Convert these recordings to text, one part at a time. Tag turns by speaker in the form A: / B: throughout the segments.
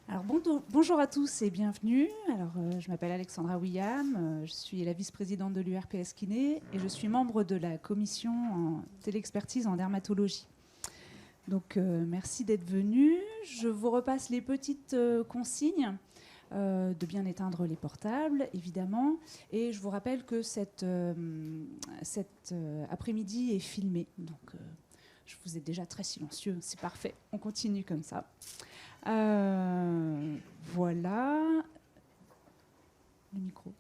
A: Alors bonjour à tous et bienvenue. Alors, je m'appelle Alexandra William, je suis la vice-présidente de l'URPS Kiné et je suis membre de la commission en téléexpertise en dermatologie. Donc merci d'être venus. Je vous repasse les petites consignes de bien éteindre les portables, évidemment. Et je vous rappelle que cet après-midi est filmé. Donc je vous ai déjà très silencieux, c'est parfait. On continue comme ça. Voilà. Le micro.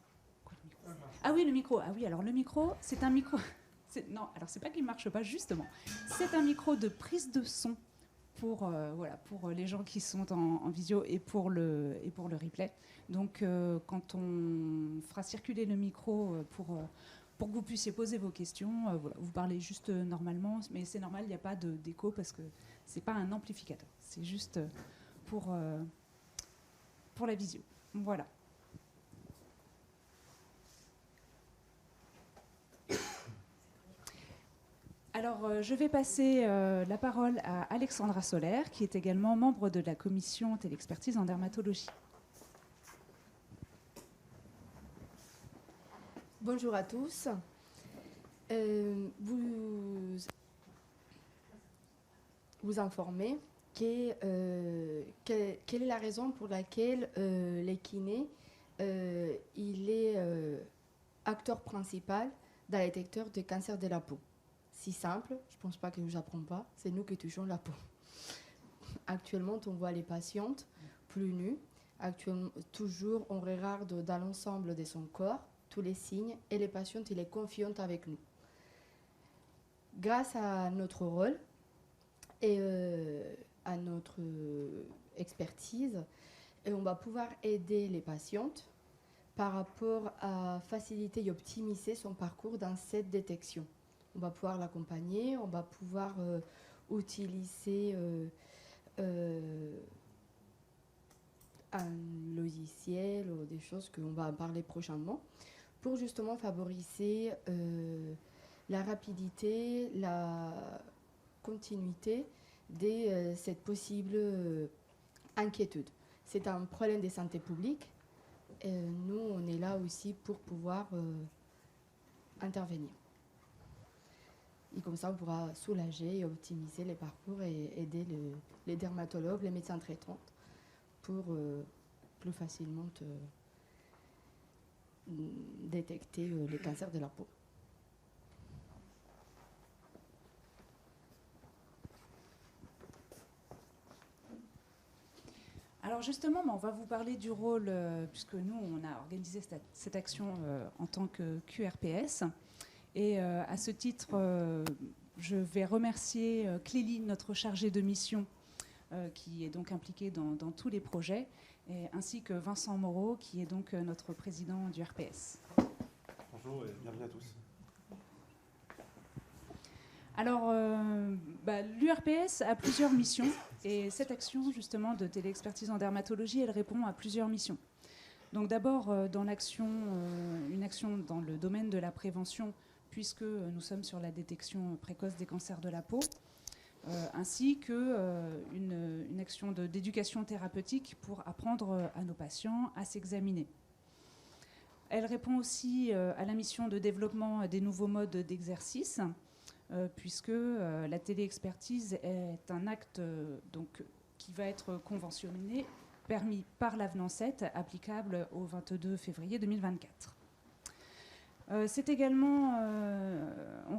A: Ah oui, le micro. Ah oui, alors le micro, c'est un micro. Non, alors c'est pas qu'il marche pas, justement. C'est un micro de prise de son pour, voilà, pour les gens qui sont en visio et pour le replay. Donc, quand on fera circuler le micro pour que vous puissiez poser vos questions, voilà, vous parlez juste normalement, mais c'est normal, il n'y a pas d'écho parce que c'est pas un amplificateur. C'est juste pour la visio. Voilà. Alors, je vais passer la parole à Alexandra Solaire, qui est également membre de la commission téléexpertise en dermatologie.
B: Bonjour à tous. Vous informez quelle est la raison pour laquelle les kinés il est acteur principal dans le détecteur de cancer de la peau. Si simple, je ne pense pas que je vous apprends pas, c'est nous qui touchons la peau. Actuellement, on voit les patientes plus nues. Actuellement, toujours, on regarde dans l'ensemble de son corps tous les signes et les patientes, il est confiante avec nous. Grâce à notre rôle et à notre expertise, et on va pouvoir aider les patientes par rapport à faciliter et optimiser son parcours dans cette détection. On va pouvoir l'accompagner, on va pouvoir utiliser un logiciel ou des choses qu'on va en parler prochainement pour justement favoriser la rapidité, la continuité de cette possible inquiétude. C'est un problème de santé publique. Nous, on est là aussi pour pouvoir intervenir. Et comme ça, on pourra soulager et optimiser les parcours et aider les dermatologues, les médecins traitants pour plus facilement détecter le cancer de la peau.
A: Alors justement, on va vous parler du rôle, puisque nous, on a organisé cette action en tant que QRPS. Et à ce titre, je vais remercier Clélie, notre chargée de mission, qui est donc impliquée dans tous les projets, ainsi que Vincent Moreau, qui est donc notre président du RPS.
C: Bonjour et bienvenue à tous.
A: Alors, l'URPS a plusieurs missions et cette action justement de téléexpertise en dermatologie, elle répond à plusieurs missions. Donc d'abord, dans l'action, une action dans le domaine de la prévention, puisque nous sommes sur la détection précoce des cancers de la peau, ainsi qu'une action d'éducation thérapeutique pour apprendre à nos patients à s'examiner. Elle répond aussi à la mission de développement des nouveaux modes d'exercice, puisque la téléexpertise est un acte qui va être conventionné, permis par l'avenant 7, applicable au 22 février 2024. On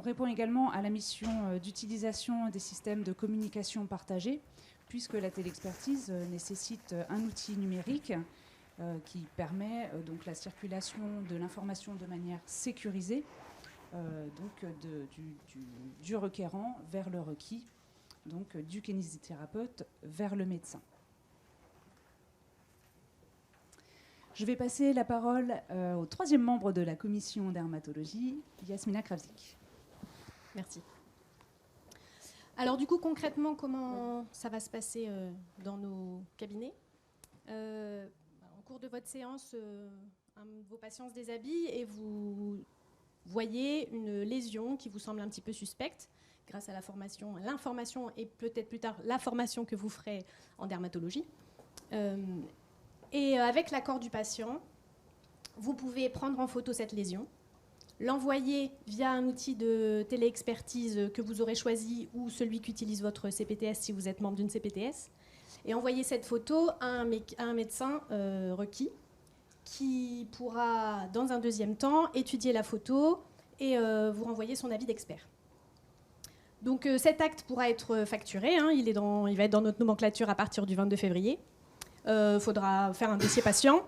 A: répond également à la mission d'utilisation des systèmes de communication partagés, puisque la téléexpertise nécessite un outil numérique qui permet donc la circulation de l'information de manière sécurisée, du requérant vers le requis, donc du kinésithérapeute vers le médecin. Je vais passer la parole au troisième membre de la commission dermatologie, Yasmina Kravzik.
D: Merci. Alors du coup, concrètement, comment ça va se passer dans nos cabinets ? Au cours de votre séance, un de vos patients se déshabille et vous voyez une lésion qui vous semble un petit peu suspecte grâce à l'information et peut-être plus tard la formation que vous ferez en dermatologie. Et avec l'accord du patient, vous pouvez prendre en photo cette lésion, l'envoyer via un outil de téléexpertise que vous aurez choisi ou celui qu'utilise votre CPTS si vous êtes membre d'une CPTS, et envoyer cette photo à un médecin requis qui pourra, dans un deuxième temps, étudier la photo et vous renvoyer son avis d'expert. Donc cet acte pourra être facturé, hein, il va être dans notre nomenclature à partir du 22 février. Il faudra faire un dossier patient.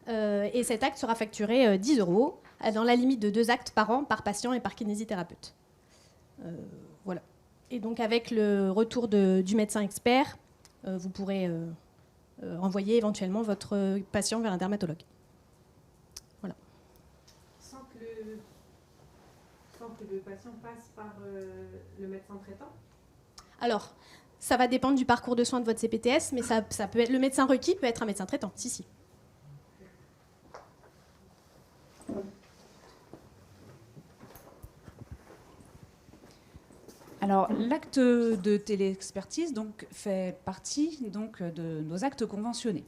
D: Et cet acte sera facturé 10 € dans la limite de 2 actes par an, par patient et par kinésithérapeute. Voilà. Et donc avec le retour du médecin expert, vous pourrez envoyer éventuellement votre patient vers un dermatologue. Voilà.
E: Sans que le patient passe par le médecin traitant?
D: Alors, ça va dépendre du parcours de soins de votre CPTS, mais ça peut être, le médecin requis peut être un médecin traitant, si.
A: Alors, l'acte de téléexpertise donc, fait partie donc, de nos actes conventionnés.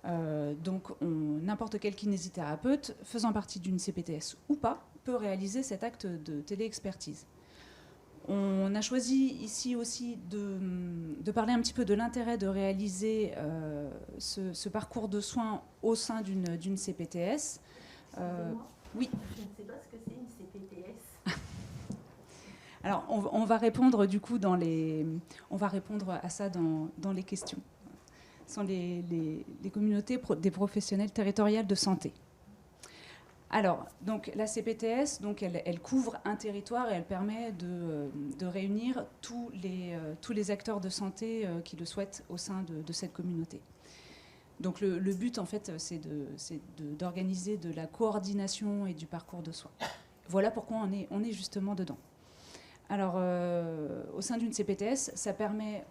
A: Donc, n'importe quel kinésithérapeute faisant partie d'une CPTS ou pas peut réaliser cet acte de téléexpertise. On a choisi ici aussi de parler un petit peu de l'intérêt de réaliser ce parcours de soins au sein d'une CPTS. Oui.
F: Je ne sais pas ce que c'est une CPTS.
A: Alors, on va répondre du coup on va répondre à ça dans les questions. Ce sont les communautés des professionnels territoriales de santé. Alors, donc la CPTS, donc elle couvre un territoire et elle permet de réunir tous les acteurs de santé qui le souhaitent au sein de cette communauté. Donc le but, en fait, c'est d'organiser de la coordination et du parcours de soins. Voilà pourquoi on est justement dedans. Alors, au sein d'une CPTS, ça permet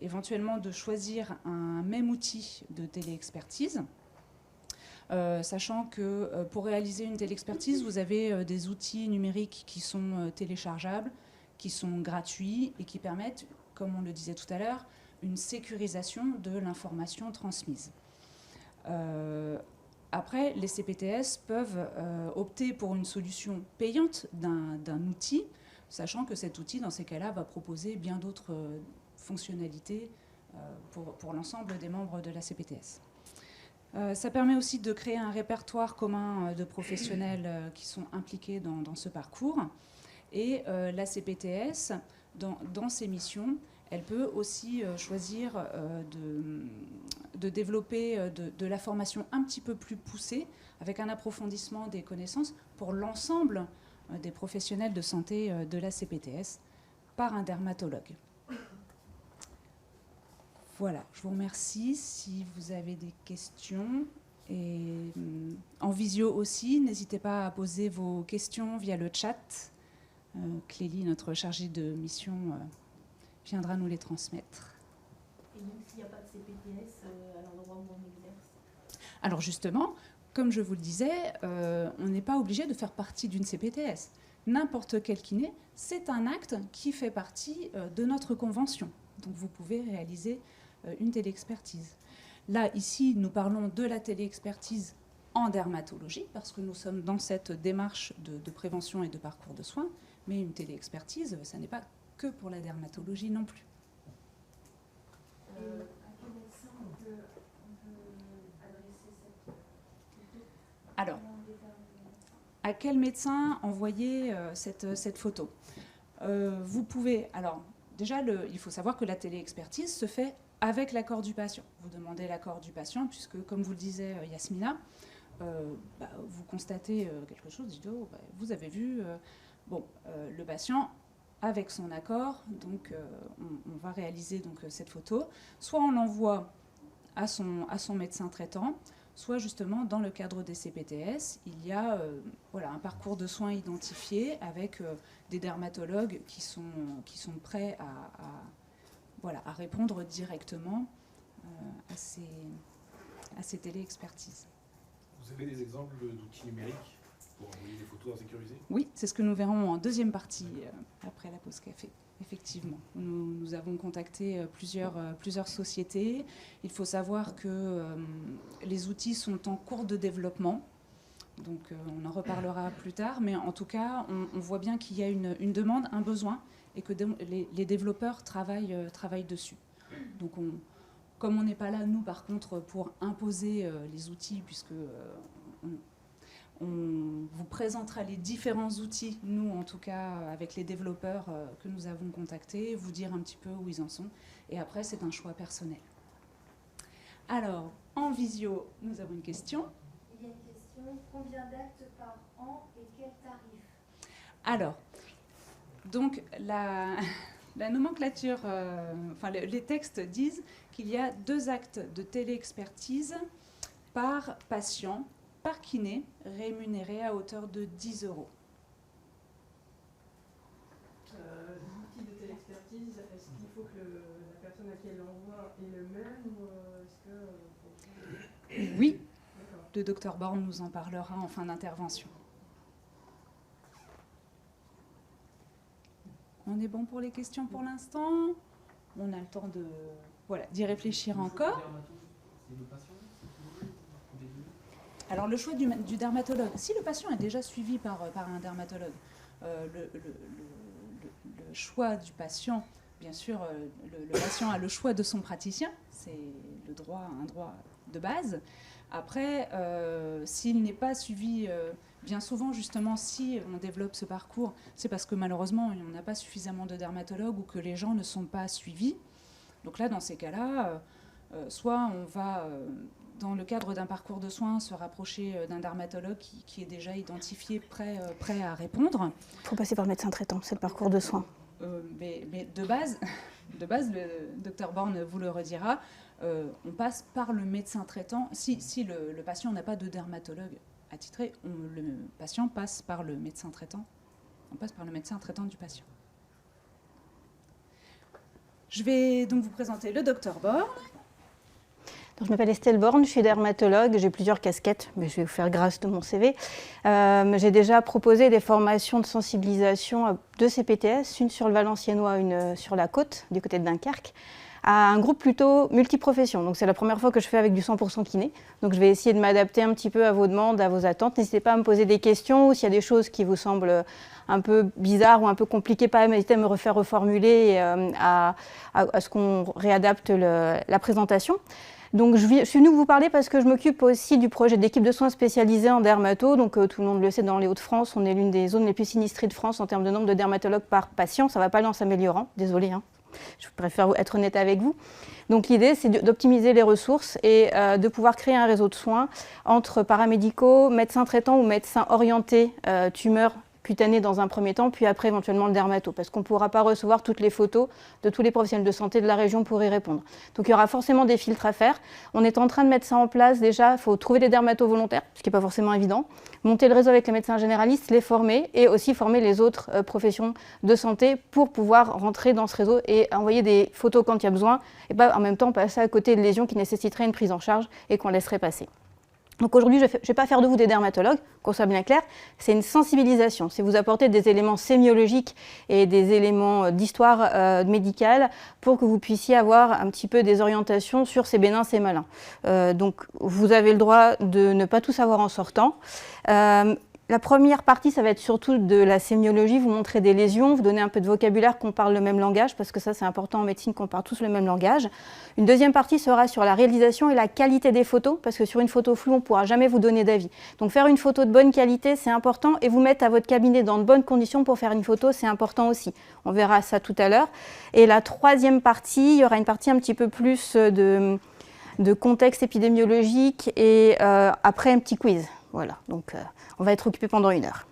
A: éventuellement de choisir un même outil de téléexpertise, sachant que pour réaliser une téléexpertise, vous avez des outils numériques qui sont téléchargeables, qui sont gratuits et qui permettent, comme on le disait tout à l'heure, une sécurisation de l'information transmise. Après, les CPTS peuvent opter pour une solution payante d'un outil, sachant que cet outil, dans ces cas-là, va proposer bien d'autres fonctionnalités pour l'ensemble des membres de la CPTS. Ça permet aussi de créer un répertoire commun de professionnels qui sont impliqués dans ce parcours. Et la CPTS, dans ses missions, elle peut aussi choisir de développer de la formation un petit peu plus poussée, avec un approfondissement des connaissances pour l'ensemble des professionnels de santé de la CPTS par un dermatologue. Voilà, je vous remercie. Si vous avez des questions, et en visio aussi, n'hésitez pas à poser vos questions via le chat. Clélie, notre chargée de mission, viendra nous les transmettre.
F: Et donc, s'il n'y a pas de CPTS à l'endroit où on exerce?
A: Alors justement, comme je vous le disais, on n'est pas obligé de faire partie d'une CPTS. N'importe quel kiné, c'est un acte qui fait partie de notre convention. Donc vous pouvez réaliser une téléexpertise. Là, ici, nous parlons de la téléexpertise en dermatologie, parce que nous sommes dans cette démarche de prévention et de parcours de soins, mais une téléexpertise, ça n'est pas que pour la dermatologie non plus.
E: À quel médecin on peut adresser cette photo?
A: Alors, à quel médecin envoyer cette photo? Vous pouvez... Alors, déjà, il faut savoir que la téléexpertise se fait avec l'accord du patient. Vous demandez l'accord du patient, puisque, comme vous le disait Yasmina, vous constatez quelque chose, dites, vous avez vu... le patient, avec son accord, donc on va réaliser donc, cette photo. Soit on l'envoie à son médecin traitant, soit justement dans le cadre des CPTS, il y a un parcours de soins identifié avec des dermatologues qui sont prêts à répondre directement à ces téléexpertises.
C: Vous avez des exemples d'outils numériques pour envoyer des photos en sécurisé?
A: Oui, c'est ce que nous verrons en deuxième partie, après la pause café. Effectivement, nous avons contacté plusieurs sociétés. Il faut savoir que les outils sont en cours de développement. Donc on en reparlera plus tard. Mais en tout cas, on voit bien qu'il y a une demande, un besoin, et que les développeurs travaillent dessus. Donc comme on n'est pas là, nous, par contre, pour imposer les outils, puisque on vous présentera les différents outils, nous en tout cas avec les développeurs que nous avons contactés, vous dire un petit peu où ils en sont. Et après, c'est un choix personnel. Alors, en visio, nous avons une question.
G: Il y a une question. Combien d'actes par an et quel tarif?
A: Alors, donc la nomenclature, les textes disent qu'il y a 2 actes de téléexpertise par patient, par kiné, rémunéré à hauteur de 10 €.
E: L'outil de téléexpertise, est-ce qu'il faut que la personne à qui elle l'envoie ait le même ou est-ce que...
A: Oui,
E: D'accord.
A: le docteur Born nous en parlera en fin d'intervention. On est bon pour les questions pour l'instant. On a le temps d'y réfléchir encore. Alors le choix du dermatologue, si le patient est déjà suivi par un dermatologue, le choix du patient, bien sûr, le patient a le choix de son praticien, c'est un droit de base. Après, s'il n'est pas suivi, bien souvent justement, si on développe ce parcours, c'est parce que malheureusement, on n'a pas suffisamment de dermatologues ou que les gens ne sont pas suivis. Donc là, dans ces cas-là, soit on va... dans le cadre d'un parcours de soins, se rapprocher d'un dermatologue qui est déjà identifié, prêt à répondre.
H: Il faut passer par le médecin traitant, c'est le parcours de soins.
A: Mais de base, le docteur Born vous le redira, on passe par le médecin traitant. Si le patient n'a pas de dermatologue attitré, le patient passe par le médecin traitant. On passe par le médecin traitant du patient. Je vais donc vous présenter le docteur Born.
H: Donc, je m'appelle Estelle Born, je suis dermatologue, j'ai plusieurs casquettes, mais je vais vous faire grâce de mon CV. J'ai déjà proposé des formations de sensibilisation à 2 CPTS, une sur le Valenciennois, une sur la côte, du côté de Dunkerque, à un groupe plutôt multiprofession. Donc c'est la première fois que je fais avec du 100% kiné. Donc je vais essayer de m'adapter un petit peu à vos demandes, à vos attentes. N'hésitez pas à me poser des questions ou s'il y a des choses qui vous semblent un peu bizarres ou un peu compliquées, pas hésiter à me reformuler à ce qu'on réadapte la présentation. Donc je suis venue vous parler parce que je m'occupe aussi du projet d'équipe de soins spécialisée en dermato. Donc tout le monde le sait, dans les Hauts-de-France, on est l'une des zones les plus sinistrées de France en termes de nombre de dermatologues par patient. Ça ne va pas aller en s'améliorant, désolée, hein. Je préfère être honnête avec vous. Donc l'idée, c'est d'optimiser les ressources et de pouvoir créer un réseau de soins entre paramédicaux, médecins traitants ou médecins orientés tumeurs cutanées dans un premier temps, puis après éventuellement le dermato, parce qu'on ne pourra pas recevoir toutes les photos de tous les professionnels de santé de la région pour y répondre. Donc il y aura forcément des filtres à faire. On est en train de mettre ça en place déjà. Il faut trouver des dermatos volontaires, ce qui n'est pas forcément évident, monter le réseau avec les médecins généralistes, les former et aussi former les autres professions de santé pour pouvoir rentrer dans ce réseau et envoyer des photos quand il y a besoin et pas en même temps passer à côté de lésions qui nécessiteraient une prise en charge et qu'on laisserait passer. Donc aujourd'hui, je ne vais pas faire de vous des dermatologues, qu'on soit bien clair, c'est une sensibilisation. C'est vous apporter des éléments sémiologiques et des éléments d'histoire médicale pour que vous puissiez avoir un petit peu des orientations sur ces bénins, ces malins. Donc vous avez le droit de ne pas tout savoir en sortant. La première partie, ça va être surtout de la sémiologie, vous montrer des lésions, vous donner un peu de vocabulaire, qu'on parle le même langage, parce que ça c'est important en médecine qu'on parle tous le même langage. Une deuxième partie sera sur la réalisation et la qualité des photos, parce que sur une photo floue, on ne pourra jamais vous donner d'avis. Donc faire une photo de bonne qualité, c'est important, et vous mettre à votre cabinet dans de bonnes conditions pour faire une photo, c'est important aussi. On verra ça tout à l'heure. Et la troisième partie, il y aura une partie un petit peu plus de contexte épidémiologique, et après un petit quiz. Voilà, donc on va être occupé pendant 1 heure.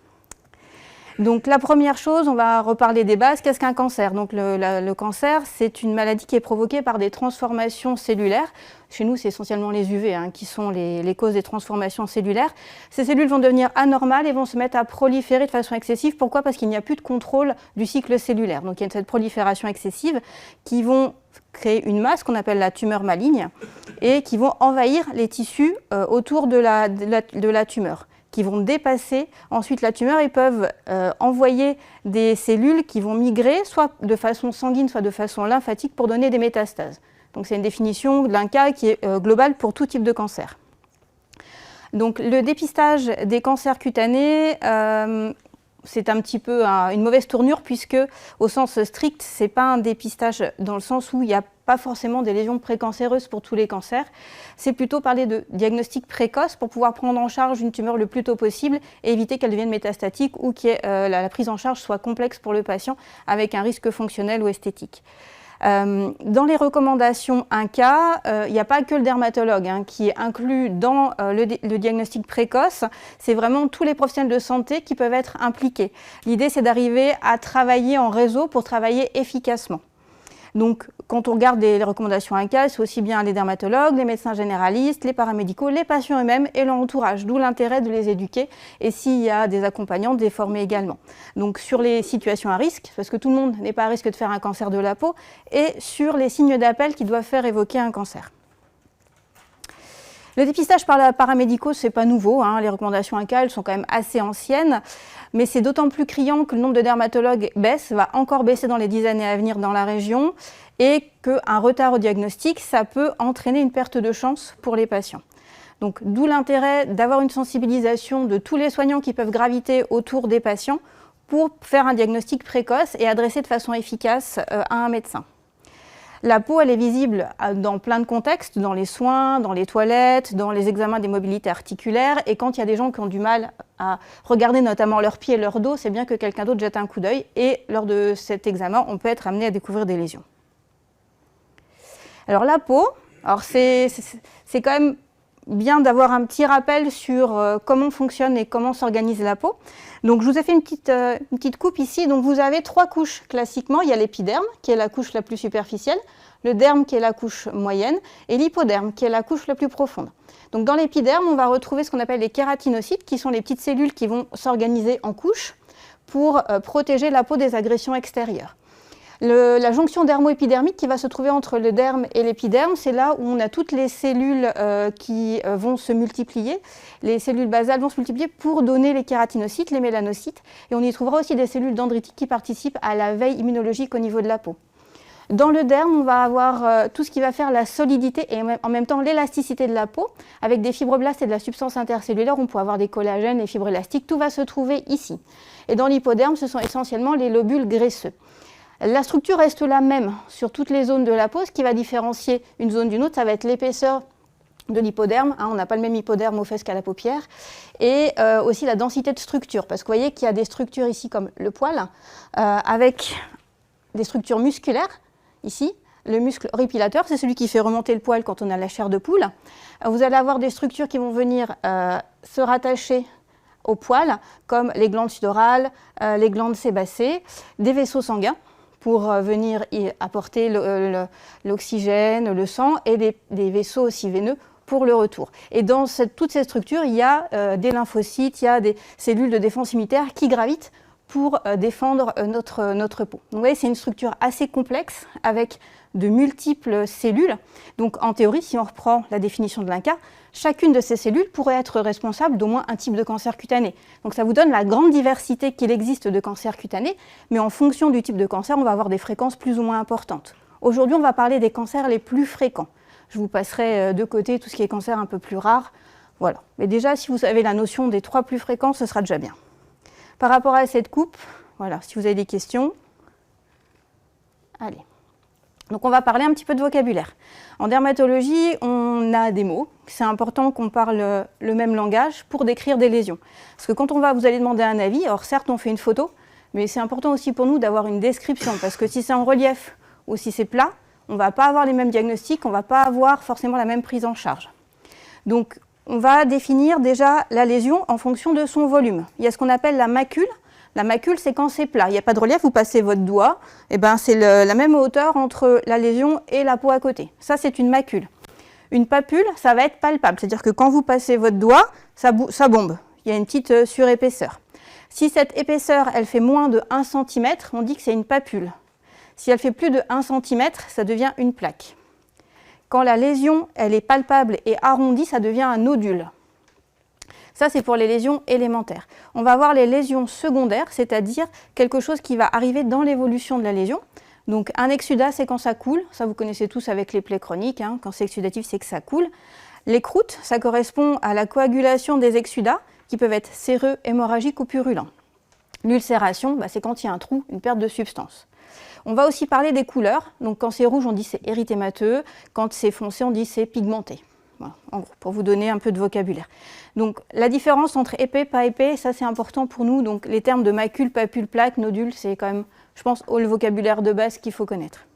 H: Donc la première chose, on va reparler des bases. Qu'est-ce qu'un cancer? Donc le cancer, c'est une maladie qui est provoquée par des transformations cellulaires. Chez nous, c'est essentiellement les UV qui sont les causes des transformations cellulaires. Ces cellules vont devenir anormales et vont se mettre à proliférer de façon excessive. Pourquoi? Parce qu'il n'y a plus de contrôle du cycle cellulaire. Donc il y a cette prolifération excessive qui vont créer une masse qu'on appelle la tumeur maligne et qui vont envahir les tissus autour de la tumeur. qui vont dépasser ensuite la tumeur et peuvent envoyer des cellules qui vont migrer soit de façon sanguine, soit de façon lymphatique pour donner des métastases. Donc c'est une définition de l'INCa qui est globale pour tout type de cancer. Donc le dépistage des cancers cutanés, c'est un petit peu une mauvaise tournure puisque au sens strict, ce n'est pas un dépistage dans le sens où il n'y a pas forcément des lésions précancéreuses pour tous les cancers. C'est plutôt parler de diagnostic précoce pour pouvoir prendre en charge une tumeur le plus tôt possible et éviter qu'elle devienne métastatique ou que la prise en charge soit complexe pour le patient avec un risque fonctionnel ou esthétique. Dans les recommandations INCa, il n'y a pas que le dermatologue qui est inclus dans le diagnostic précoce, c'est vraiment tous les professionnels de santé qui peuvent être impliqués. L'idée, c'est d'arriver à travailler en réseau pour travailler efficacement. Donc, quand on regarde les recommandations INCa, c'est aussi bien les dermatologues, les médecins généralistes, les paramédicaux, les patients eux-mêmes et leur entourage, d'où l'intérêt de les éduquer et s'il y a des accompagnants, de les former également. Donc, sur les situations à risque, parce que tout le monde n'est pas à risque de faire un cancer de la peau, et sur les signes d'appel qui doivent faire évoquer un cancer. Le dépistage par les paramédicaux, ce n'est pas nouveau, les recommandations INCa, elles sont quand même assez anciennes, mais c'est d'autant plus criant que le nombre de dermatologues baisse, va encore baisser dans les 10 années à venir dans la région, et qu'un retard au diagnostic, ça peut entraîner une perte de chance pour les patients. Donc d'où l'intérêt d'avoir une sensibilisation de tous les soignants qui peuvent graviter autour des patients pour faire un diagnostic précoce et adresser de façon efficace à un médecin. La peau, elle est visible dans plein de contextes, dans les soins, dans les toilettes, dans les examens des mobilités articulaires. Et quand il y a des gens qui ont du mal à regarder notamment leurs pieds et leur dos, c'est bien que quelqu'un d'autre jette un coup d'œil. Et lors de cet examen, on peut être amené à découvrir des lésions. Alors la peau, c'est quand même bien d'avoir un petit rappel sur comment fonctionne et comment s'organise la peau. Donc je vous ai fait une petite coupe ici. Donc vous avez 3 couches classiquement. Il y a l'épiderme qui est la couche la plus superficielle, le derme qui est la couche moyenne et l'hypoderme qui est la couche la plus profonde. Donc dans l'épiderme, on va retrouver ce qu'on appelle les kératinocytes qui sont les petites cellules qui vont s'organiser en couches pour protéger la peau des agressions extérieures. La jonction dermo-épidermique qui va se trouver entre le derme et l'épiderme, c'est là où on a toutes les cellules qui vont se multiplier. Les cellules basales vont se multiplier pour donner les kératinocytes, les mélanocytes. Et on y trouvera aussi des cellules dendritiques qui participent à la veille immunologique au niveau de la peau. Dans le derme, on va avoir tout ce qui va faire la solidité et en même temps l'élasticité de la peau. Avec des fibroblastes et de la substance intercellulaire, on peut avoir des collagènes, des fibres élastiques. Tout va se trouver ici. Et dans l'hypoderme, ce sont essentiellement les lobules graisseux. La structure reste la même sur toutes les zones de la peau. Ce qui va différencier une zone d'une autre, ça va être l'épaisseur de l'hypoderme. On n'a pas le même hypoderme aux fesses qu'à la paupière. Et aussi la densité de structure. Parce que vous voyez qu'il y a des structures ici comme le poil, avec des structures musculaires, ici. Le muscle horripilateur, c'est celui qui fait remonter le poil quand on a la chair de poule. Vous allez avoir des structures qui vont venir se rattacher au poil, comme les glandes sudorales, les glandes sébacées, des vaisseaux sanguins, pour venir y apporter l'oxygène, le sang, et des vaisseaux aussi veineux pour le retour. Et dans toutes ces structures, il y a des lymphocytes, il y a des cellules de défense immunitaire qui gravitent pour défendre notre peau. Donc, vous voyez, c'est une structure assez complexe avec de multiples cellules. Donc en théorie, si on reprend la définition de l'INCa, chacune de ces cellules pourrait être responsable d'au moins un type de cancer cutané. Donc ça vous donne la grande diversité qu'il existe de cancers cutanés, mais en fonction du type de cancer, on va avoir des fréquences plus ou moins importantes. Aujourd'hui, on va parler des cancers les plus fréquents. Je vous passerai de côté tout ce qui est cancer un peu plus rare. Voilà. Mais déjà, si vous avez la notion des 3 plus fréquents, ce sera déjà bien. Par rapport à cette coupe, voilà, si vous avez des questions, allez. Donc on va parler un petit peu de vocabulaire. En dermatologie, on a des mots. C'est important qu'on parle le même langage pour décrire des lésions. Parce que quand vous allez demander un avis, alors certes on fait une photo, mais c'est important aussi pour nous d'avoir une description. Parce que si c'est en relief ou si c'est plat, on ne va pas avoir les mêmes diagnostics, on ne va pas avoir forcément la même prise en charge. Donc on va définir déjà la lésion en fonction de son volume. Il y a ce qu'on appelle la macule. La macule, c'est quand c'est plat. Il n'y a pas de relief, vous passez votre doigt, et c'est la même hauteur entre la lésion et la peau à côté. Ça, c'est une macule. Une papule, ça va être palpable. C'est-à-dire que quand vous passez votre doigt, ça bombe. Il y a une petite surépaisseur. Si cette épaisseur, elle fait moins de 1 cm, on dit que c'est une papule. Si elle fait plus de 1 cm, ça devient une plaque. Quand la lésion, elle est palpable et arrondie, ça devient un nodule. Ça, c'est pour les lésions élémentaires. On va avoir les lésions secondaires, c'est-à-dire quelque chose qui va arriver dans l'évolution de la lésion. Donc un exsudat, c'est quand ça coule. Ça, vous connaissez tous avec les plaies chroniques. Hein. Quand c'est exsudatif, c'est que ça coule. Les croûtes, ça correspond à la coagulation des exsudats qui peuvent être séreux, hémorragiques ou purulents. L'ulcération, c'est quand il y a un trou, une perte de substance. On va aussi parler des couleurs. Donc quand c'est rouge, on dit c'est érythémateux. Quand c'est foncé, on dit c'est pigmenté. Voilà, en gros, pour vous donner un peu de vocabulaire. Donc la différence entre épais, pas épais, ça c'est important pour nous. Donc les termes de macule, papule, plaque, nodule, c'est quand même, je pense, le vocabulaire de base qu'il faut connaître.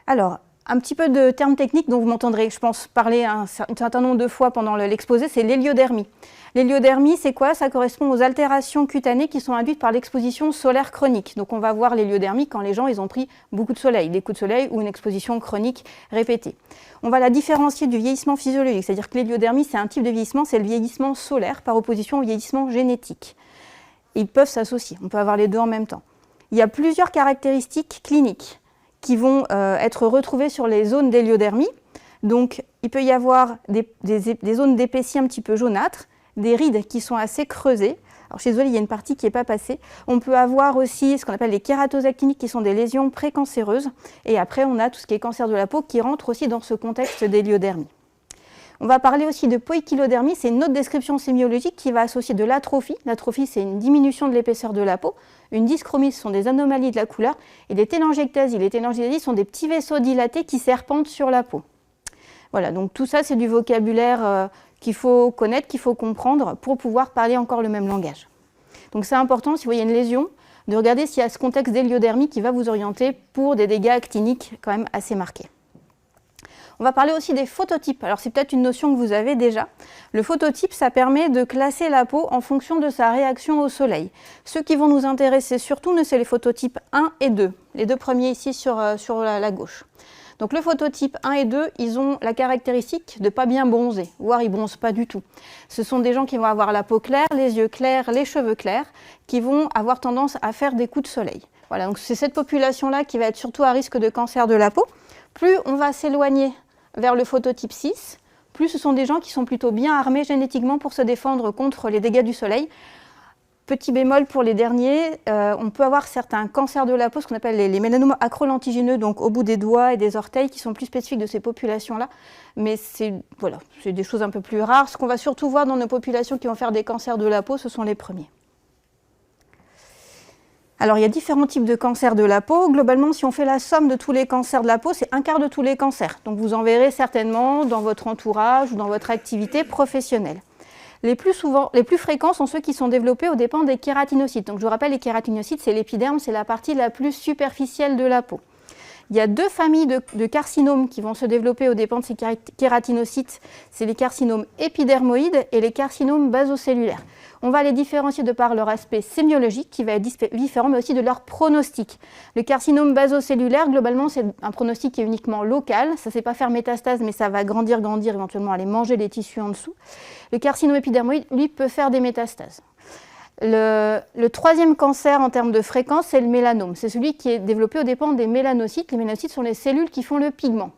H: Alors, un petit peu de termes techniques dont vous m'entendrez, je pense, parler un certain nombre de fois pendant l'exposé, c'est l'héliodermie. L'héliodermie, c'est quoi? Ça correspond aux altérations cutanées qui sont induites par l'exposition solaire chronique. Donc on va voir l'héliodermie quand les gens ils ont pris beaucoup de soleil, des coups de soleil ou une exposition chronique répétée. On va la différencier du vieillissement physiologique, c'est-à-dire que l'héliodermie, c'est un type de vieillissement, c'est le vieillissement solaire par opposition au vieillissement génétique. Et ils peuvent s'associer, on peut avoir les deux en même temps. Il y a plusieurs caractéristiques cliniques qui vont être retrouvées sur les zones d'héliodermie. Donc il peut y avoir des zones d'épaissie un petit peu jaunâtres, des rides qui sont assez creusées. Alors, je suis désolée, il y a une partie qui n'est pas passée. On peut avoir aussi ce qu'on appelle les kératoses actiniques, qui sont des lésions précancéreuses. Et après, on a tout ce qui est cancer de la peau qui rentre aussi dans ce contexte d'héliodermie. On va parler aussi de poikilodermie. C'est une autre description sémiologique qui va associer de l'atrophie. L'atrophie, c'est une diminution de l'épaisseur de la peau. Une dyschromie, ce sont des anomalies de la couleur. Et des télangiectasies. Les télangiectasies sont des petits vaisseaux dilatés qui serpentent sur la peau. Voilà, donc tout ça, c'est du vocabulaire qu'il faut connaître, qu'il faut comprendre pour pouvoir parler encore le même langage. Donc c'est important, si vous voyez une lésion, de regarder s'il y a ce contexte d'héliodermie qui va vous orienter pour des dégâts actiniques quand même assez marqués. On va parler aussi des phototypes. Alors c'est peut-être une notion que vous avez déjà. Le phototype, ça permet de classer la peau en fonction de sa réaction au soleil. Ceux qui vont nous intéresser surtout, c'est les phototypes 1 et 2. Les deux premiers ici sur la gauche. Donc le phototype 1 et 2, ils ont la caractéristique de ne pas bien bronzer, voire ils ne bronzent pas du tout. Ce sont des gens qui vont avoir la peau claire, les yeux clairs, les cheveux clairs, qui vont avoir tendance à faire des coups de soleil. Voilà, donc c'est cette population-là qui va être surtout à risque de cancer de la peau. Plus on va s'éloigner vers le phototype 6, plus ce sont des gens qui sont plutôt bien armés génétiquement pour se défendre contre les dégâts du soleil. Petit bémol pour les derniers, on peut avoir certains cancers de la peau, ce qu'on appelle les mélanomes acrolentigineux, donc au bout des doigts et des orteils, qui sont plus spécifiques de ces populations-là. Mais c'est des choses un peu plus rares. Ce qu'on va surtout voir dans nos populations qui vont faire des cancers de la peau, ce sont les premiers. Alors, il y a différents types de cancers de la peau. Globalement, si on fait la somme de tous les cancers de la peau, c'est un quart de tous les cancers. Donc, vous en verrez certainement dans votre entourage ou dans votre activité professionnelle. Les plus fréquents sont ceux qui sont développés aux dépens des kératinocytes. Donc je vous rappelle, les kératinocytes, c'est l'épiderme, c'est la partie la plus superficielle de la peau. Il y a deux familles de carcinomes qui vont se développer aux dépens de ces kératinocytes. C'est les carcinomes épidermoïdes et les carcinomes basocellulaires. On va les différencier de par leur aspect sémiologique qui va être différent, mais aussi de leur pronostic. Le carcinome basocellulaire, globalement, c'est un pronostic qui est uniquement local. Ça ne sait pas faire métastase, mais ça va grandir, éventuellement aller manger les tissus en dessous. Le carcinome épidermoïde, lui, peut faire des métastases. Le troisième cancer en termes de fréquence, c'est le mélanome. C'est celui qui est développé aux dépens des mélanocytes. Les mélanocytes sont les cellules qui font le pigment.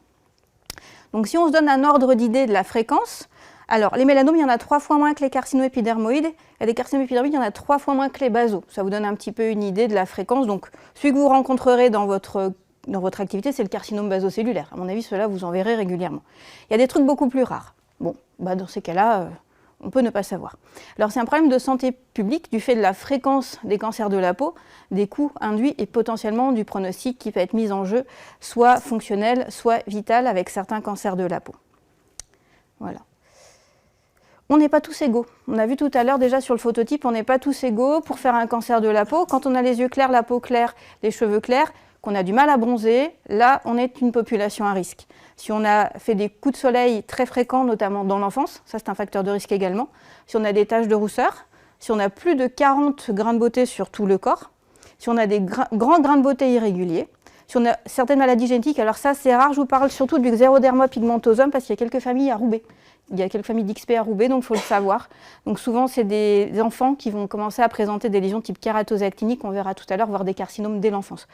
H: Donc si on se donne un ordre d'idée de la fréquence, alors les mélanomes, il y en a 3 fois moins que les carcinomes épidermoïdes. Et les carcinomes épidermoïdes, il y en a 3 fois moins que les basaux. Ça vous donne un petit peu une idée de la fréquence. Donc celui que vous rencontrerez dans votre activité, c'est le carcinome basocellulaire. À mon avis, ceux-là, vous en verrez régulièrement. Il y a des trucs beaucoup plus rares. Bon, dans ces cas-là, on peut ne pas savoir. Alors c'est un problème de santé publique du fait de la fréquence des cancers de la peau, des coûts induits et potentiellement du pronostic qui peut être mis en jeu, soit fonctionnel, soit vital avec certains cancers de la peau. Voilà. On n'est pas tous égaux. On a vu tout à l'heure déjà sur le phototype, on n'est pas tous égaux pour faire un cancer de la peau. Quand on a les yeux clairs, la peau claire, les cheveux clairs, qu'on a du mal à bronzer, là on est une population à risque. Si on a fait des coups de soleil très fréquents, notamment dans l'enfance, ça c'est un facteur de risque également. Si on a des taches de rousseur, si on a plus de 40 grains de beauté sur tout le corps, si on a des grands grains de beauté irréguliers, si on a certaines maladies génétiques, alors ça c'est rare, je vous parle surtout du xéroderma pigmentosum parce qu'il y a quelques familles à Roubaix. Il y a quelques familles d'XP à Roubaix, donc il faut le savoir. Donc souvent c'est des enfants qui vont commencer à présenter des lésions type kératose actinique, on verra tout à l'heure, voire des carcinomes dès l'enfance.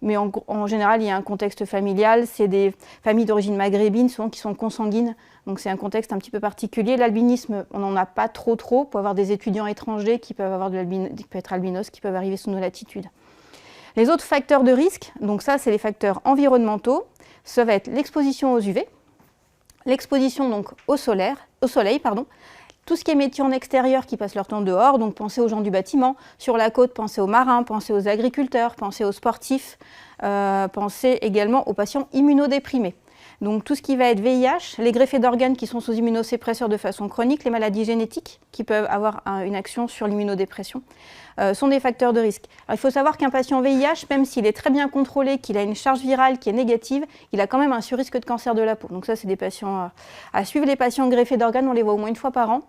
H: mais en général, il y a un contexte familial. C'est des familles d'origine maghrébine, souvent qui sont consanguines. Donc c'est un contexte un petit peu particulier. L'albinisme, on n'en a pas trop. On peut avoir des étudiants étrangers qui peuvent être albinos, qui peuvent arriver sous nos latitudes. Les autres facteurs de risque, donc ça, c'est les facteurs environnementaux. Ça va être l'exposition aux UV, l'exposition donc au soleil, tout ce qui est métier en extérieur qui passent leur temps dehors, donc pensez aux gens du bâtiment, sur la côte, pensez aux marins, pensez aux agriculteurs, pensez aux sportifs, pensez également aux patients immunodéprimés. Donc tout ce qui va être VIH, les greffés d'organes qui sont sous immunosuppresseurs de façon chronique, les maladies génétiques qui peuvent avoir une action sur l'immunodépression, sont des facteurs de risque. Alors, il faut savoir qu'un patient VIH, même s'il est très bien contrôlé, qu'il a une charge virale qui est négative, il a quand même un surrisque de cancer de la peau. Donc ça, c'est des patients à suivre. Les patients greffés d'organes, on les voit au moins une fois par an,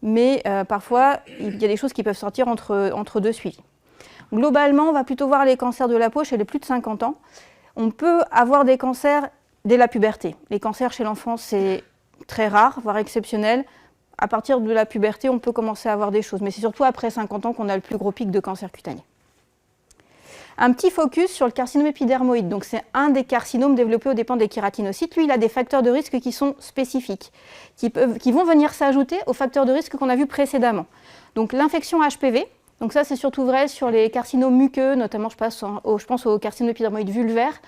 H: mais parfois, il y a des choses qui peuvent sortir entre deux suivis. Globalement, on va plutôt voir les cancers de la peau chez les plus de 50 ans. On peut avoir des cancers dès la puberté. Les cancers chez l'enfant, c'est très rare, voire exceptionnel. À partir de la puberté, on peut commencer à avoir des choses, mais c'est surtout après 50 ans qu'on a le plus gros pic de cancer cutané. Un petit focus sur le carcinome épidermoïde. Donc c'est un des carcinomes développés aux dépens des kératinocytes. Lui, il a des facteurs de risque qui sont spécifiques, qui vont venir s'ajouter aux facteurs de risque qu'on a vus précédemment. Donc l'infection HPV, donc ça c'est surtout vrai sur les carcinomes muqueux, notamment je pense au carcinome épidermoïde vulvaire.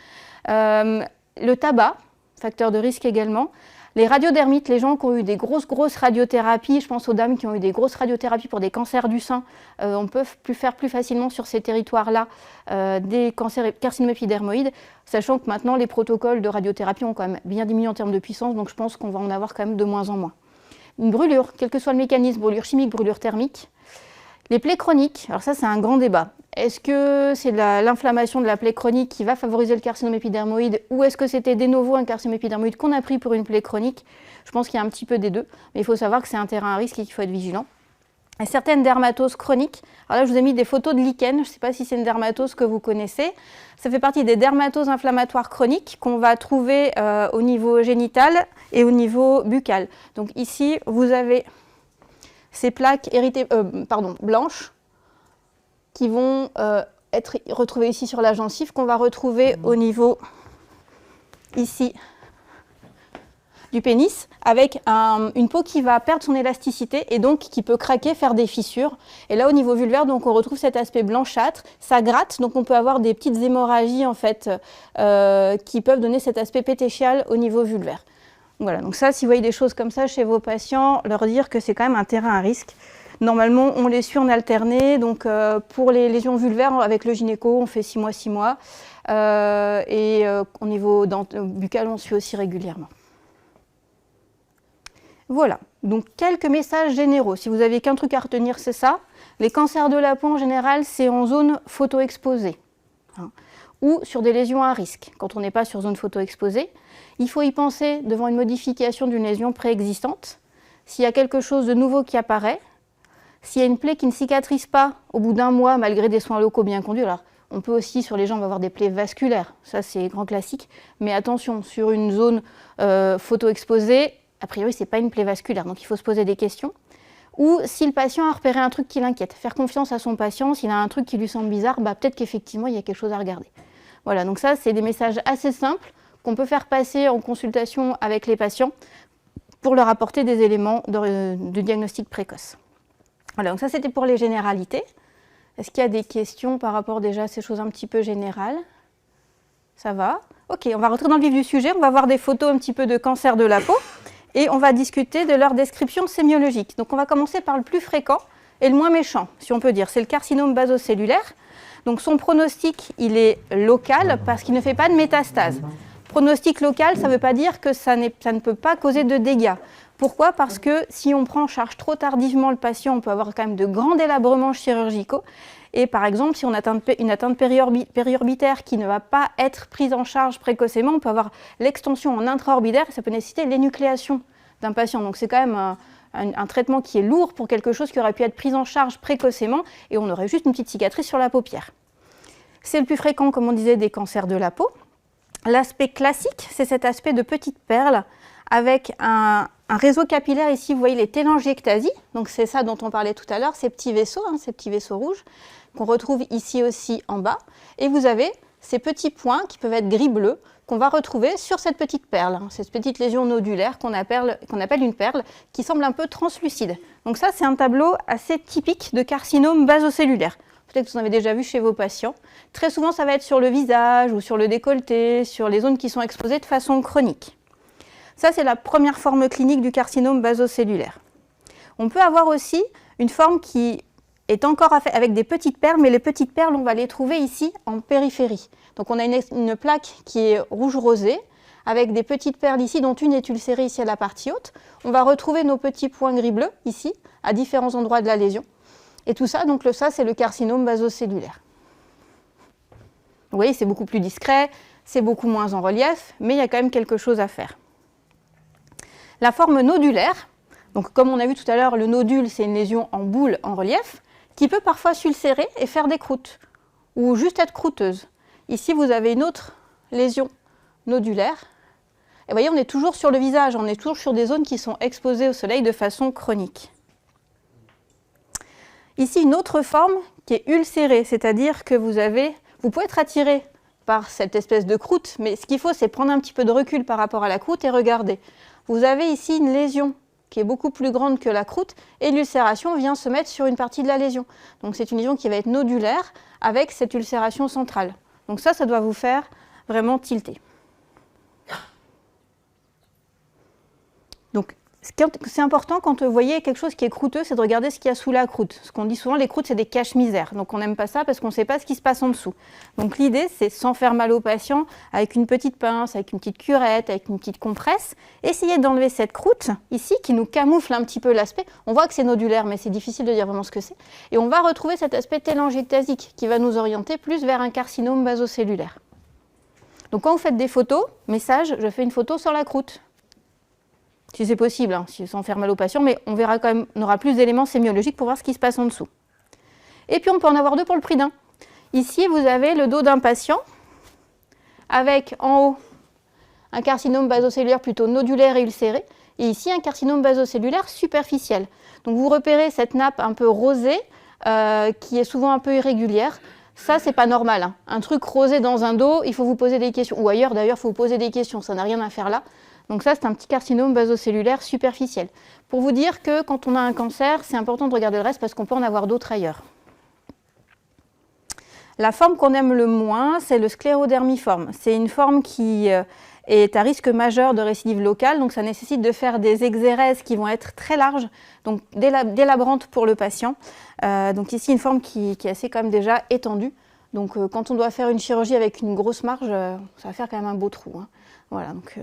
H: Le tabac, facteur de risque également. Les radiodermites, les gens qui ont eu des grosses radiothérapies, je pense aux dames qui ont eu des grosses radiothérapies pour des cancers du sein, on peut faire plus facilement sur ces territoires-là des carcinomes épidermoïdes, sachant que maintenant les protocoles de radiothérapie ont quand même bien diminué en termes de puissance, donc je pense qu'on va en avoir quand même de moins en moins. Une brûlure, quel que soit le mécanisme, brûlure chimique, brûlure thermique. Les plaies chroniques, alors ça c'est un grand débat. Est-ce que c'est l'inflammation de la plaie chronique qui va favoriser le carcinome épidermoïde ou est-ce que c'était de nouveau un carcinome épidermoïde qu'on a pris pour une plaie chronique? Je pense qu'il y a un petit peu des deux, mais il faut savoir que c'est un terrain à risque et qu'il faut être vigilant. Et certaines dermatoses chroniques, alors là je vous ai mis des photos de lichen, je ne sais pas si c'est une dermatose que vous connaissez. Ça fait partie des dermatoses inflammatoires chroniques qu'on va trouver au niveau génital et au niveau buccal. Donc ici vous avez ces plaques blanches qui vont être retrouvées ici sur la gencive, qu'on va retrouver au niveau ici du pénis, avec une peau qui va perdre son élasticité et donc qui peut craquer, faire des fissures. Et là au niveau vulvaire, donc on retrouve cet aspect blanchâtre, ça gratte, donc on peut avoir des petites hémorragies en fait qui peuvent donner cet aspect pétéchial au niveau vulvaire. Voilà, donc ça, si vous voyez des choses comme ça chez vos patients, leur dire que c'est quand même un terrain à risque. Normalement, on les suit en alterné, donc pour les lésions vulvaires, avec le gynéco, on fait 6 mois, 6 mois. Et au niveau buccal, on suit aussi régulièrement. Voilà, donc quelques messages généraux. Si vous n'avez qu'un truc à retenir, c'est ça. Les cancers de la peau, en général, c'est en zone photo-exposée, hein, ou sur des lésions à risque, quand on n'est pas sur zone photo-exposée. Il faut y penser devant une modification d'une lésion préexistante, s'il y a quelque chose de nouveau qui apparaît, s'il y a une plaie qui ne cicatrise pas au bout d'un mois malgré des soins locaux bien conduits. Alors, on peut aussi, sur les jambes, avoir des plaies vasculaires, ça c'est grand classique, mais attention, sur une zone photo-exposée, a priori ce n'est pas une plaie vasculaire, donc il faut se poser des questions. Ou si le patient a repéré un truc qui l'inquiète, faire confiance à son patient, s'il a un truc qui lui semble bizarre, peut-être qu'effectivement il y a quelque chose à regarder. Voilà, donc ça c'est des messages assez simples qu'on peut faire passer en consultation avec les patients pour leur apporter des éléments de diagnostic précoce. Voilà, donc ça c'était pour les généralités. Est-ce qu'il y a des questions par rapport déjà à ces choses un petit peu générales? Ça va? Ok, on va rentrer dans le vif du sujet, on va voir des photos un petit peu de cancer de la peau et on va discuter de leur description sémiologique. Donc on va commencer par le plus fréquent et le moins méchant, si on peut dire. C'est le carcinome basocellulaire. Donc son pronostic, il est local parce qu'il ne fait pas de métastase. Pronostic local, ça ne veut pas dire que ça ne peut pas causer de dégâts. Pourquoi? Parce que si on prend en charge trop tardivement le patient, on peut avoir quand même de grands délabrements chirurgicaux. Et par exemple, si on atteint une atteinte périorbitaire qui ne va pas être prise en charge précocement, on peut avoir l'extension en intraorbitaire et ça peut nécessiter l'énucléation d'un patient. Donc c'est quand même un traitement qui est lourd pour quelque chose qui aurait pu être pris en charge précocement et on aurait juste une petite cicatrice sur la paupière. C'est le plus fréquent, comme on disait, des cancers de la peau. L'aspect classique, c'est cet aspect de petites perles avec un réseau capillaire. Ici, vous voyez les télangiectasies, donc c'est ça dont on parlait tout à l'heure, ces petits vaisseaux rouges qu'on retrouve ici aussi en bas. Et vous avez ces petits points qui peuvent être gris-bleu qu'on va retrouver sur cette petite perle, cette petite lésion nodulaire qu'on appelle une perle, qui semble un peu translucide. Donc ça, c'est un tableau assez typique de carcinome basocellulaire. Peut-être que vous en avez déjà vu chez vos patients. Très souvent, ça va être sur le visage ou sur le décolleté, sur les zones qui sont exposées de façon chronique. Ça, c'est la première forme clinique du carcinome basocellulaire. On peut avoir aussi une forme qui est encore avec des petites perles, mais les petites perles, on va les trouver ici en périphérie. Donc on a une plaque qui est rouge-rosé, avec des petites perles ici, dont une est ulcérée ici à la partie haute. On va retrouver nos petits points gris-bleu ici, à différents endroits de la lésion. Et tout ça, donc ça, c'est le carcinome basocellulaire. Vous voyez, c'est beaucoup plus discret, c'est beaucoup moins en relief, mais il y a quand même quelque chose à faire. La forme nodulaire, donc comme on a vu tout à l'heure, le nodule, c'est une lésion en boule en relief, qui peut parfois s'ulcérer et faire des croûtes, ou juste être croûteuse. Ici, vous avez une autre lésion nodulaire. Et vous voyez, on est toujours sur le visage, on est toujours sur des zones qui sont exposées au soleil de façon chronique. Ici, une autre forme qui est ulcérée, c'est-à-dire que vous pouvez être attiré par cette espèce de croûte, mais ce qu'il faut, c'est prendre un petit peu de recul par rapport à la croûte et regarder. Vous avez ici une lésion qui est beaucoup plus grande que la croûte, et l'ulcération vient se mettre sur une partie de la lésion. Donc c'est une lésion qui va être nodulaire avec cette ulcération centrale. Donc ça doit vous faire vraiment tilter. Donc c'est important quand vous voyez quelque chose qui est croûteux, c'est de regarder ce qu'il y a sous la croûte. Ce qu'on dit souvent, les croûtes, c'est des caches-misères. Donc on n'aime pas ça parce qu'on ne sait pas ce qui se passe en dessous. Donc l'idée, c'est sans faire mal au patient, avec une petite pince, avec une petite curette, avec une petite compresse, essayer d'enlever cette croûte ici qui nous camoufle un petit peu l'aspect. On voit que c'est nodulaire, mais c'est difficile de dire vraiment ce que c'est. Et on va retrouver cet aspect télangiectasique qui va nous orienter plus vers un carcinome basocellulaire. Donc quand vous faites des photos, message, je fais une photo sur la croûte. Si c'est possible, hein, sans faire mal aux patients, mais on verra quand même, on aura plus d'éléments sémiologiques pour voir ce qui se passe en dessous. Et puis on peut en avoir deux pour le prix d'un. Ici, vous avez le dos d'un patient, avec en haut un carcinome basocellulaire plutôt nodulaire et ulcéré, et ici un carcinome basocellulaire superficiel. Donc vous repérez cette nappe un peu rosée, qui est souvent un peu irrégulière. Ça, c'est pas normal, hein. Un truc rosé dans un dos, il faut vous poser des questions. Ou ailleurs, d'ailleurs, il faut vous poser des questions, ça n'a rien à faire là. Donc ça, c'est un petit carcinome basocellulaire superficiel. Pour vous dire que quand on a un cancer, c'est important de regarder le reste parce qu'on peut en avoir d'autres ailleurs. La forme qu'on aime le moins, c'est le sclérodermiforme. C'est une forme qui est à risque majeur de récidive locale, donc ça nécessite de faire des exérèses qui vont être très larges, donc délabrantes pour le patient. Donc ici, une forme qui est assez quand même déjà étendue. Donc quand on doit faire une chirurgie avec une grosse marge, ça va faire quand même un beau trou, hein. Voilà, donc...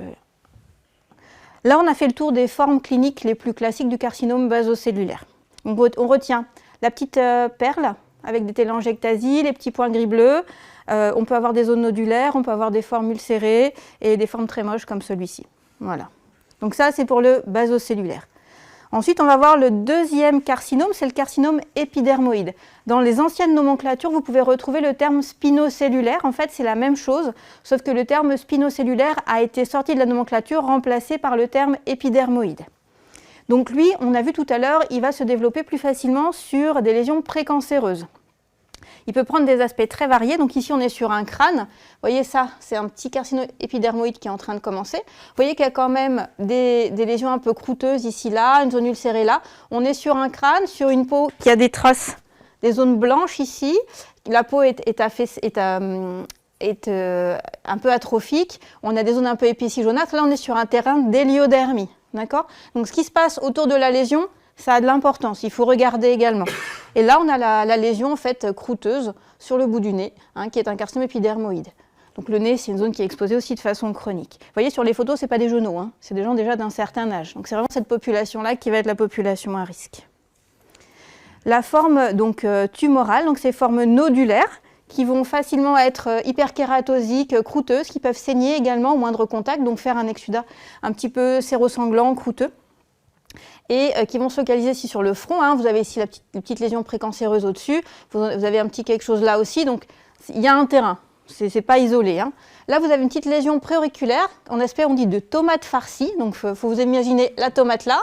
H: Là, on a fait le tour des formes cliniques les plus classiques du carcinome basocellulaire. On retient la petite perle avec des télangiectasies, les petits points gris-bleu. On peut avoir des zones nodulaires, on peut avoir des formes ulcérées et des formes très moches comme celui-ci. Voilà. Donc ça, c'est pour le basocellulaire. Ensuite, on va voir le deuxième carcinome, c'est le carcinome épidermoïde. Dans les anciennes nomenclatures, vous pouvez retrouver le terme spinocellulaire. En fait, c'est la même chose, sauf que le terme spinocellulaire a été sorti de la nomenclature, remplacé par le terme épidermoïde. Donc lui, on a vu tout à l'heure, il va se développer plus facilement sur des lésions précancéreuses. Il peut prendre des aspects très variés. Donc ici, on est sur un crâne. Vous voyez ça, c'est un petit carcinome épidermoïde qui est en train de commencer. Vous voyez qu'il y a quand même des lésions un peu croûteuses ici, là, une zone ulcérée là. On est sur un crâne, sur une peau qui a des traces, des zones blanches ici. La peau est un peu atrophique. On a des zones un peu épaissies jaunâtres. Là, on est sur un terrain d'héliodermie. D'accord ? Donc ce qui se passe autour de la lésion, ça a de l'importance, il faut regarder également. Et là, on a la lésion en fait croûteuse sur le bout du nez, hein, qui est un carcinome épidermoïde. Donc le nez, c'est une zone qui est exposée aussi de façon chronique. Vous voyez, sur les photos, ce n'est pas des genoux, hein, c'est des gens déjà d'un certain âge. Donc c'est vraiment cette population-là qui va être la population à risque. La forme donc, tumorale, donc ces formes nodulaires, qui vont facilement être hyperkératosiques, croûteuses, qui peuvent saigner également au moindre contact, donc faire un exsudat un petit peu sérosanglant, croûteux. Et qui vont se localiser ici sur le front. Hein. Vous avez ici la petite lésion précancéreuse au-dessus. Vous avez un petit quelque chose là aussi. Donc, il y a un terrain. Ce n'est pas isolé. Hein. Là, vous avez une petite lésion préauriculaire. En aspect, on dit de tomate farcie. Donc, il faut vous imaginer la tomate là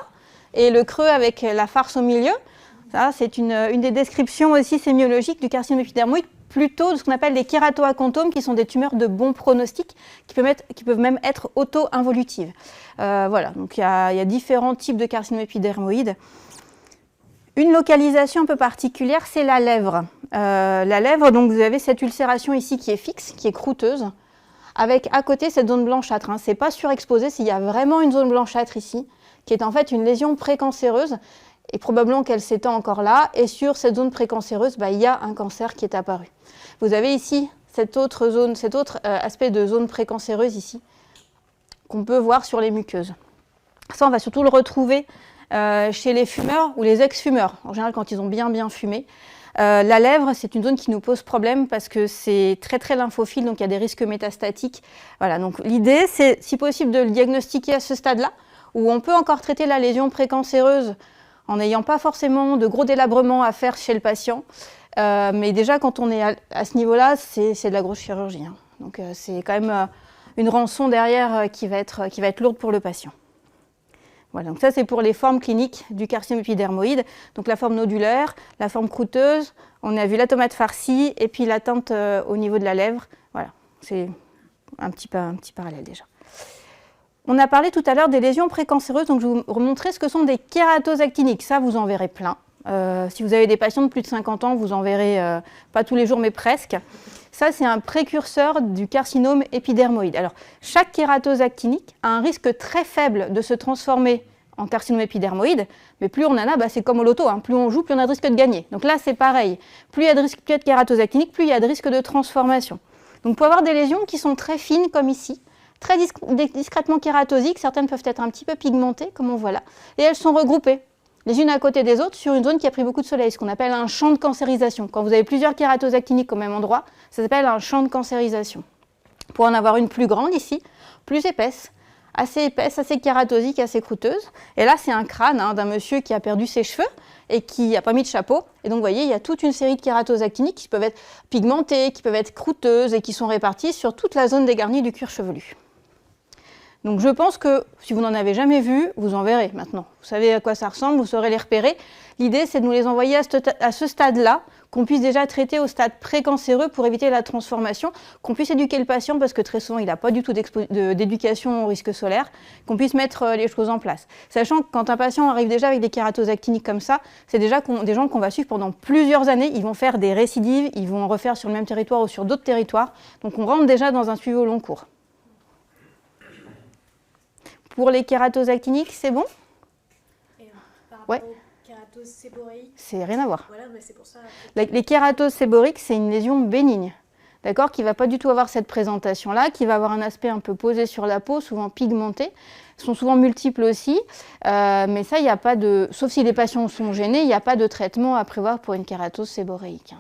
H: et le creux avec la farce au milieu. Ça, c'est une des descriptions aussi sémiologiques du carcinome épidermoïde plutôt de ce qu'on appelle des kératoacantomes, qui sont des tumeurs de bon pronostic, qui peuvent même être auto-involutives. Voilà, donc il y a différents types de carcinome épidermoïde. Une localisation un peu particulière, c'est la lèvre. La lèvre, donc vous avez cette ulcération ici qui est fixe, qui est croûteuse, avec à côté cette zone blanchâtre. Hein. Ce n'est pas surexposé, s'il y a vraiment une zone blanchâtre ici, qui est en fait une lésion précancéreuse, et probablement qu'elle s'étend encore là, et sur cette zone précancéreuse, il y a un cancer qui est apparu. Vous avez ici cet autre aspect de zone précancéreuse ici, qu'on peut voir sur les muqueuses. Ça, on va surtout le retrouver chez les fumeurs ou les ex-fumeurs, en général quand ils ont bien fumé. La lèvre, c'est une zone qui nous pose problème parce que c'est très lymphophile, donc il y a des risques métastatiques. Voilà, donc l'idée, c'est si possible de le diagnostiquer à ce stade-là, où on peut encore traiter la lésion précancéreuse en n'ayant pas forcément de gros délabrements à faire chez le patient. Mais déjà, quand on est à ce niveau-là, c'est de la grosse chirurgie. Hein. Donc c'est quand même une rançon derrière qui va être lourde pour le patient. Voilà, donc ça c'est pour les formes cliniques du carcinome épidermoïde. Donc la forme nodulaire, la forme croûteuse, on a vu la tomate farcie et puis l'atteinte au niveau de la lèvre. Voilà, c'est un petit parallèle déjà. On a parlé tout à l'heure des lésions précancéreuses, donc je vais vous remontrer ce que sont des kératoses actiniques. Ça, vous en verrez plein. Si vous avez des patients de plus de 50 ans, vous en verrez pas tous les jours, mais presque. Ça, c'est un précurseur du carcinome épidermoïde. Alors, chaque kératose actinique a un risque très faible de se transformer en carcinome épidermoïde, mais plus on en a, c'est comme au loto, hein, plus on joue, plus on a de risque de gagner. Donc là, c'est pareil. Plus il y a de kératose actinique, plus il y a de risque de transformation. Donc, pour avoir des lésions qui sont très fines, comme ici, très discrètement kératosiques, certaines peuvent être un petit peu pigmentées, comme on voit là, et elles sont regroupées les unes à côté des autres sur une zone qui a pris beaucoup de soleil, ce qu'on appelle un champ de cancérisation. Quand vous avez plusieurs kératoses actiniques au même endroit, ça s'appelle un champ de cancérisation. Pour en avoir une plus grande ici, plus épaisse, assez kératosique, assez croûteuse. Et là, c'est un crâne d'un monsieur qui a perdu ses cheveux et qui n'a pas mis de chapeau. Et donc, vous voyez, il y a toute une série de kératoses actiniques qui peuvent être pigmentées, qui peuvent être croûteuses et qui sont réparties sur toute la zone dégarnie du cuir chevelu. Donc je pense que si vous n'en avez jamais vu, vous en verrez maintenant. Vous savez à quoi ça ressemble, vous saurez les repérer. L'idée, c'est de nous les envoyer à ce stade-là, qu'on puisse déjà traiter au stade précancéreux pour éviter la transformation, qu'on puisse éduquer le patient parce que très souvent, il n'a pas du tout d'éducation au risque solaire, qu'on puisse mettre les choses en place. Sachant que quand un patient arrive déjà avec des kératoses actiniques comme ça, c'est déjà des gens qu'on va suivre pendant plusieurs années. Ils vont faire des récidives, ils vont en refaire sur le même territoire ou sur d'autres territoires. Donc on rentre déjà dans un suivi au long cours. Pour les kératoses actiniques, c'est bon?
D: Par rapport aux kératoses séboréiques,
H: c'est rien à voir.
D: Voilà, c'est pour ça.
H: Les kératoses séboriques, c'est une lésion bénigne, d'accord, qui ne va pas du tout avoir cette présentation-là, qui va avoir un aspect un peu posé sur la peau, souvent pigmenté. Elles sont souvent multiples aussi, mais ça, il n'y a pas de... Sauf si les patients sont gênés, il n'y a pas de traitement à prévoir pour une kératose séboréique.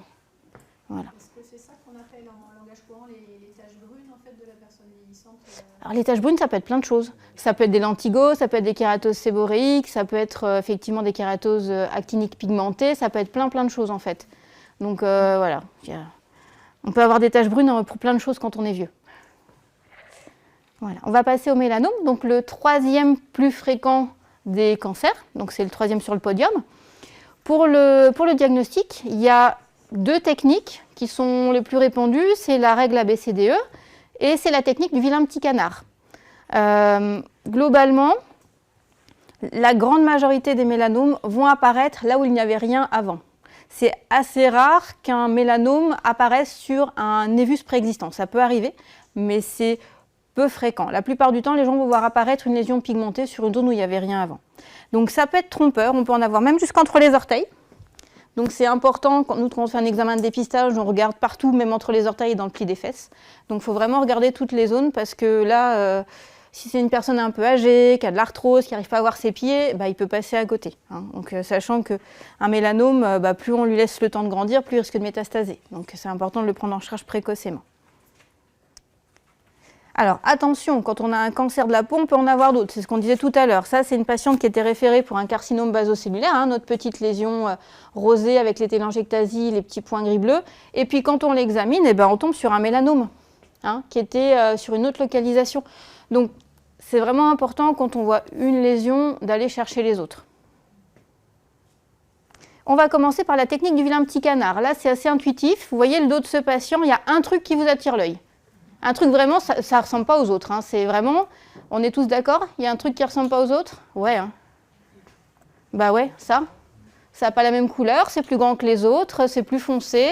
H: Voilà.
D: Est-ce que c'est ça qu'on appelle en langage courant les taches brunes en fait, de la personne vieillissante
H: Alors les taches brunes, ça peut être plein de choses. Ça peut être des lentigos, ça peut être des kératoses séboréiques, ça peut être effectivement des kératoses actiniques pigmentées, ça peut être plein de choses en fait. Donc voilà, on peut avoir des taches brunes pour plein de choses quand on est vieux. Voilà. On va passer au mélanome, donc le troisième plus fréquent des cancers, donc c'est le troisième sur le podium. Pour le diagnostic, il y a deux techniques qui sont les plus répandues, c'est la règle ABCDE et c'est la technique du vilain petit canard. Globalement, la grande majorité des mélanomes vont apparaître là où il n'y avait rien avant. C'est assez rare qu'un mélanome apparaisse sur un névus préexistant. Ça peut arriver, mais c'est peu fréquent. La plupart du temps, les gens vont voir apparaître une lésion pigmentée sur une zone où il n'y avait rien avant. Donc ça peut être trompeur, on peut en avoir même jusqu'entre les orteils. Donc c'est important, quand on fait un examen de dépistage, on regarde partout, même entre les orteils et dans le pli des fesses. Donc il faut vraiment regarder toutes les zones parce que là, si c'est une personne un peu âgée, qui a de l'arthrose, qui n'arrive pas à voir ses pieds, il peut passer à côté. Hein. Donc sachant qu'un mélanome, plus on lui laisse le temps de grandir, plus il risque de métastaser. Donc c'est important de le prendre en charge précocement. Alors attention, quand on a un cancer de la peau, on peut en avoir d'autres, c'est ce qu'on disait tout à l'heure. Ça, c'est une patiente qui était référée pour un carcinome basocellulaire, notre petite lésion rosée avec les télangiectasies, les petits points gris-bleus. Et puis quand on l'examine, on tombe sur un mélanome, qui était sur une autre localisation. Donc c'est vraiment important quand on voit une lésion d'aller chercher les autres. On va commencer par la technique du vilain petit canard. Là, c'est assez intuitif. Vous voyez le dos de ce patient, il y a un truc qui vous attire l'œil. Un truc vraiment, ça ne ressemble pas aux autres. Hein. C'est vraiment, on est tous d'accord? Il y a un truc qui ne ressemble pas aux autres? Ouais. Hein. Bah ouais, ça. Ça n'a pas la même couleur, c'est plus grand que les autres, c'est plus foncé.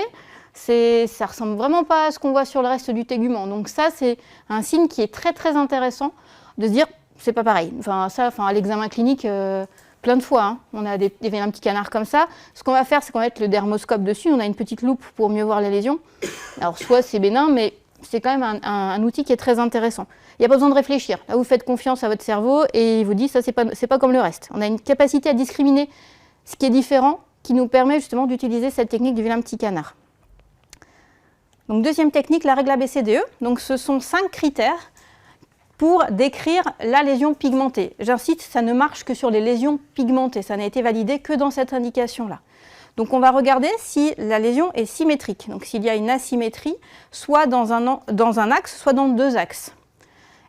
H: Ça ne ressemble vraiment pas à ce qu'on voit sur le reste du tégument. Donc ça, c'est un signe qui est très très intéressant de se dire, c'est pas pareil. Enfin, ça, à l'examen clinique, plein de fois, hein, on a des vilains petits canards comme ça. Ce qu'on va faire, c'est qu'on va mettre le dermoscope dessus, on a une petite loupe pour mieux voir la lésion. Alors soit c'est bénin, mais c'est quand même un outil qui est très intéressant. Il n'y a pas besoin de réfléchir. Là, vous faites confiance à votre cerveau et il vous dit, ça, c'est pas comme le reste. On a une capacité à discriminer ce qui est différent qui nous permet justement d'utiliser cette technique du vilain petit canard. Donc, deuxième technique, la règle ABCDE. Donc, ce sont 5 critères pour décrire la lésion pigmentée. J'insiste, ça ne marche que sur les lésions pigmentées. Ça n'a été validé que dans cette indication-là. Donc, on va regarder si la lésion est symétrique. Donc, s'il y a une asymétrie, soit dans un axe, soit dans 2 axes.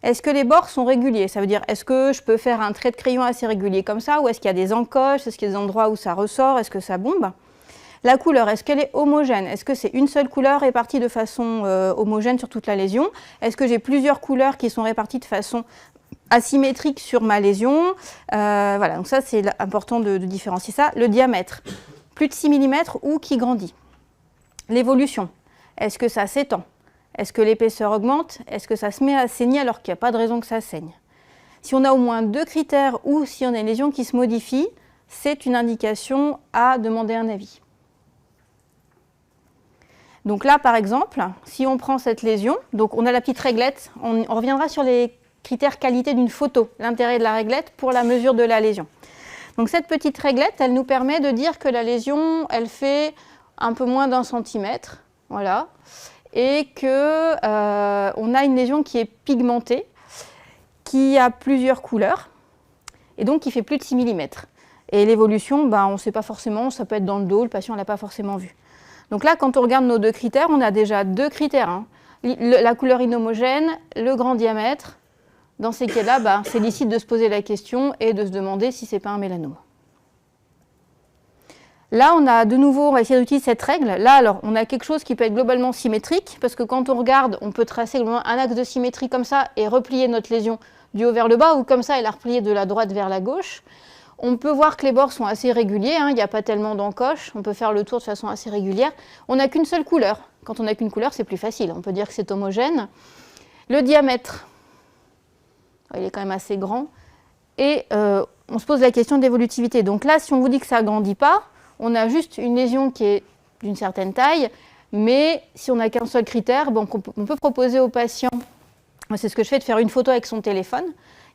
H: Est-ce que les bords sont réguliers? Ça veut dire, est-ce que je peux faire un trait de crayon assez régulier comme ça? Ou est-ce qu'il y a des encoches? Est-ce qu'il y a des endroits où ça ressort? Est-ce que ça bombe? La couleur, est-ce qu'elle est homogène? Est-ce que c'est une seule couleur répartie de façon homogène sur toute la lésion? Est-ce que j'ai plusieurs couleurs qui sont réparties de façon asymétrique sur ma lésion? Voilà, donc ça c'est important de différencier ça. Le diamètre, plus de 6 mm ou qui grandit. L'évolution, est-ce que ça s'étend? Est-ce que l'épaisseur augmente? Est-ce que ça se met à saigner alors qu'il n'y a pas de raison que ça saigne? Si on a au moins 2 critères ou si on a une lésion qui se modifie, c'est une indication à demander un avis. Donc là, par exemple, si on prend cette lésion, donc on a la petite réglette, on reviendra sur les critères qualité d'une photo, l'intérêt de la réglette pour la mesure de la lésion. Donc cette petite réglette, elle nous permet de dire que la lésion, elle fait un peu moins d'1 centimètre, voilà, et qu'on a une lésion qui est pigmentée, qui a plusieurs couleurs, et donc qui fait plus de 6 mm. Et l'évolution, on ne sait pas forcément, ça peut être dans le dos, le patient ne l'a pas forcément vu. Donc là, quand on regarde nos 2 critères, on a déjà 2 critères. Hein. La couleur inhomogène, le grand diamètre. Dans ces cas-là, c'est licite de se poser la question et de se demander si ce n'est pas un mélanome. Là, on a de nouveau, on va essayer d'utiliser cette règle. Là, alors, on a quelque chose qui peut être globalement symétrique, parce que quand on regarde, on peut tracer un axe de symétrie comme ça et replier notre lésion du haut vers le bas, ou comme ça, et la replier de la droite vers la gauche. On peut voir que les bords sont assez réguliers, hein, il n'y a pas tellement d'encoches, on peut faire le tour de façon assez régulière. On n'a qu'une seule couleur. Quand on n'a qu'une couleur, c'est plus facile, on peut dire que c'est homogène. Le diamètre, il est quand même assez grand. Et on se pose la question d'évolutivité. Donc là, si on vous dit que ça ne grandit pas, on a juste une lésion qui est d'une certaine taille, mais si on n'a qu'un seul critère, on peut proposer au patient, c'est ce que je fais, de faire une photo avec son téléphone.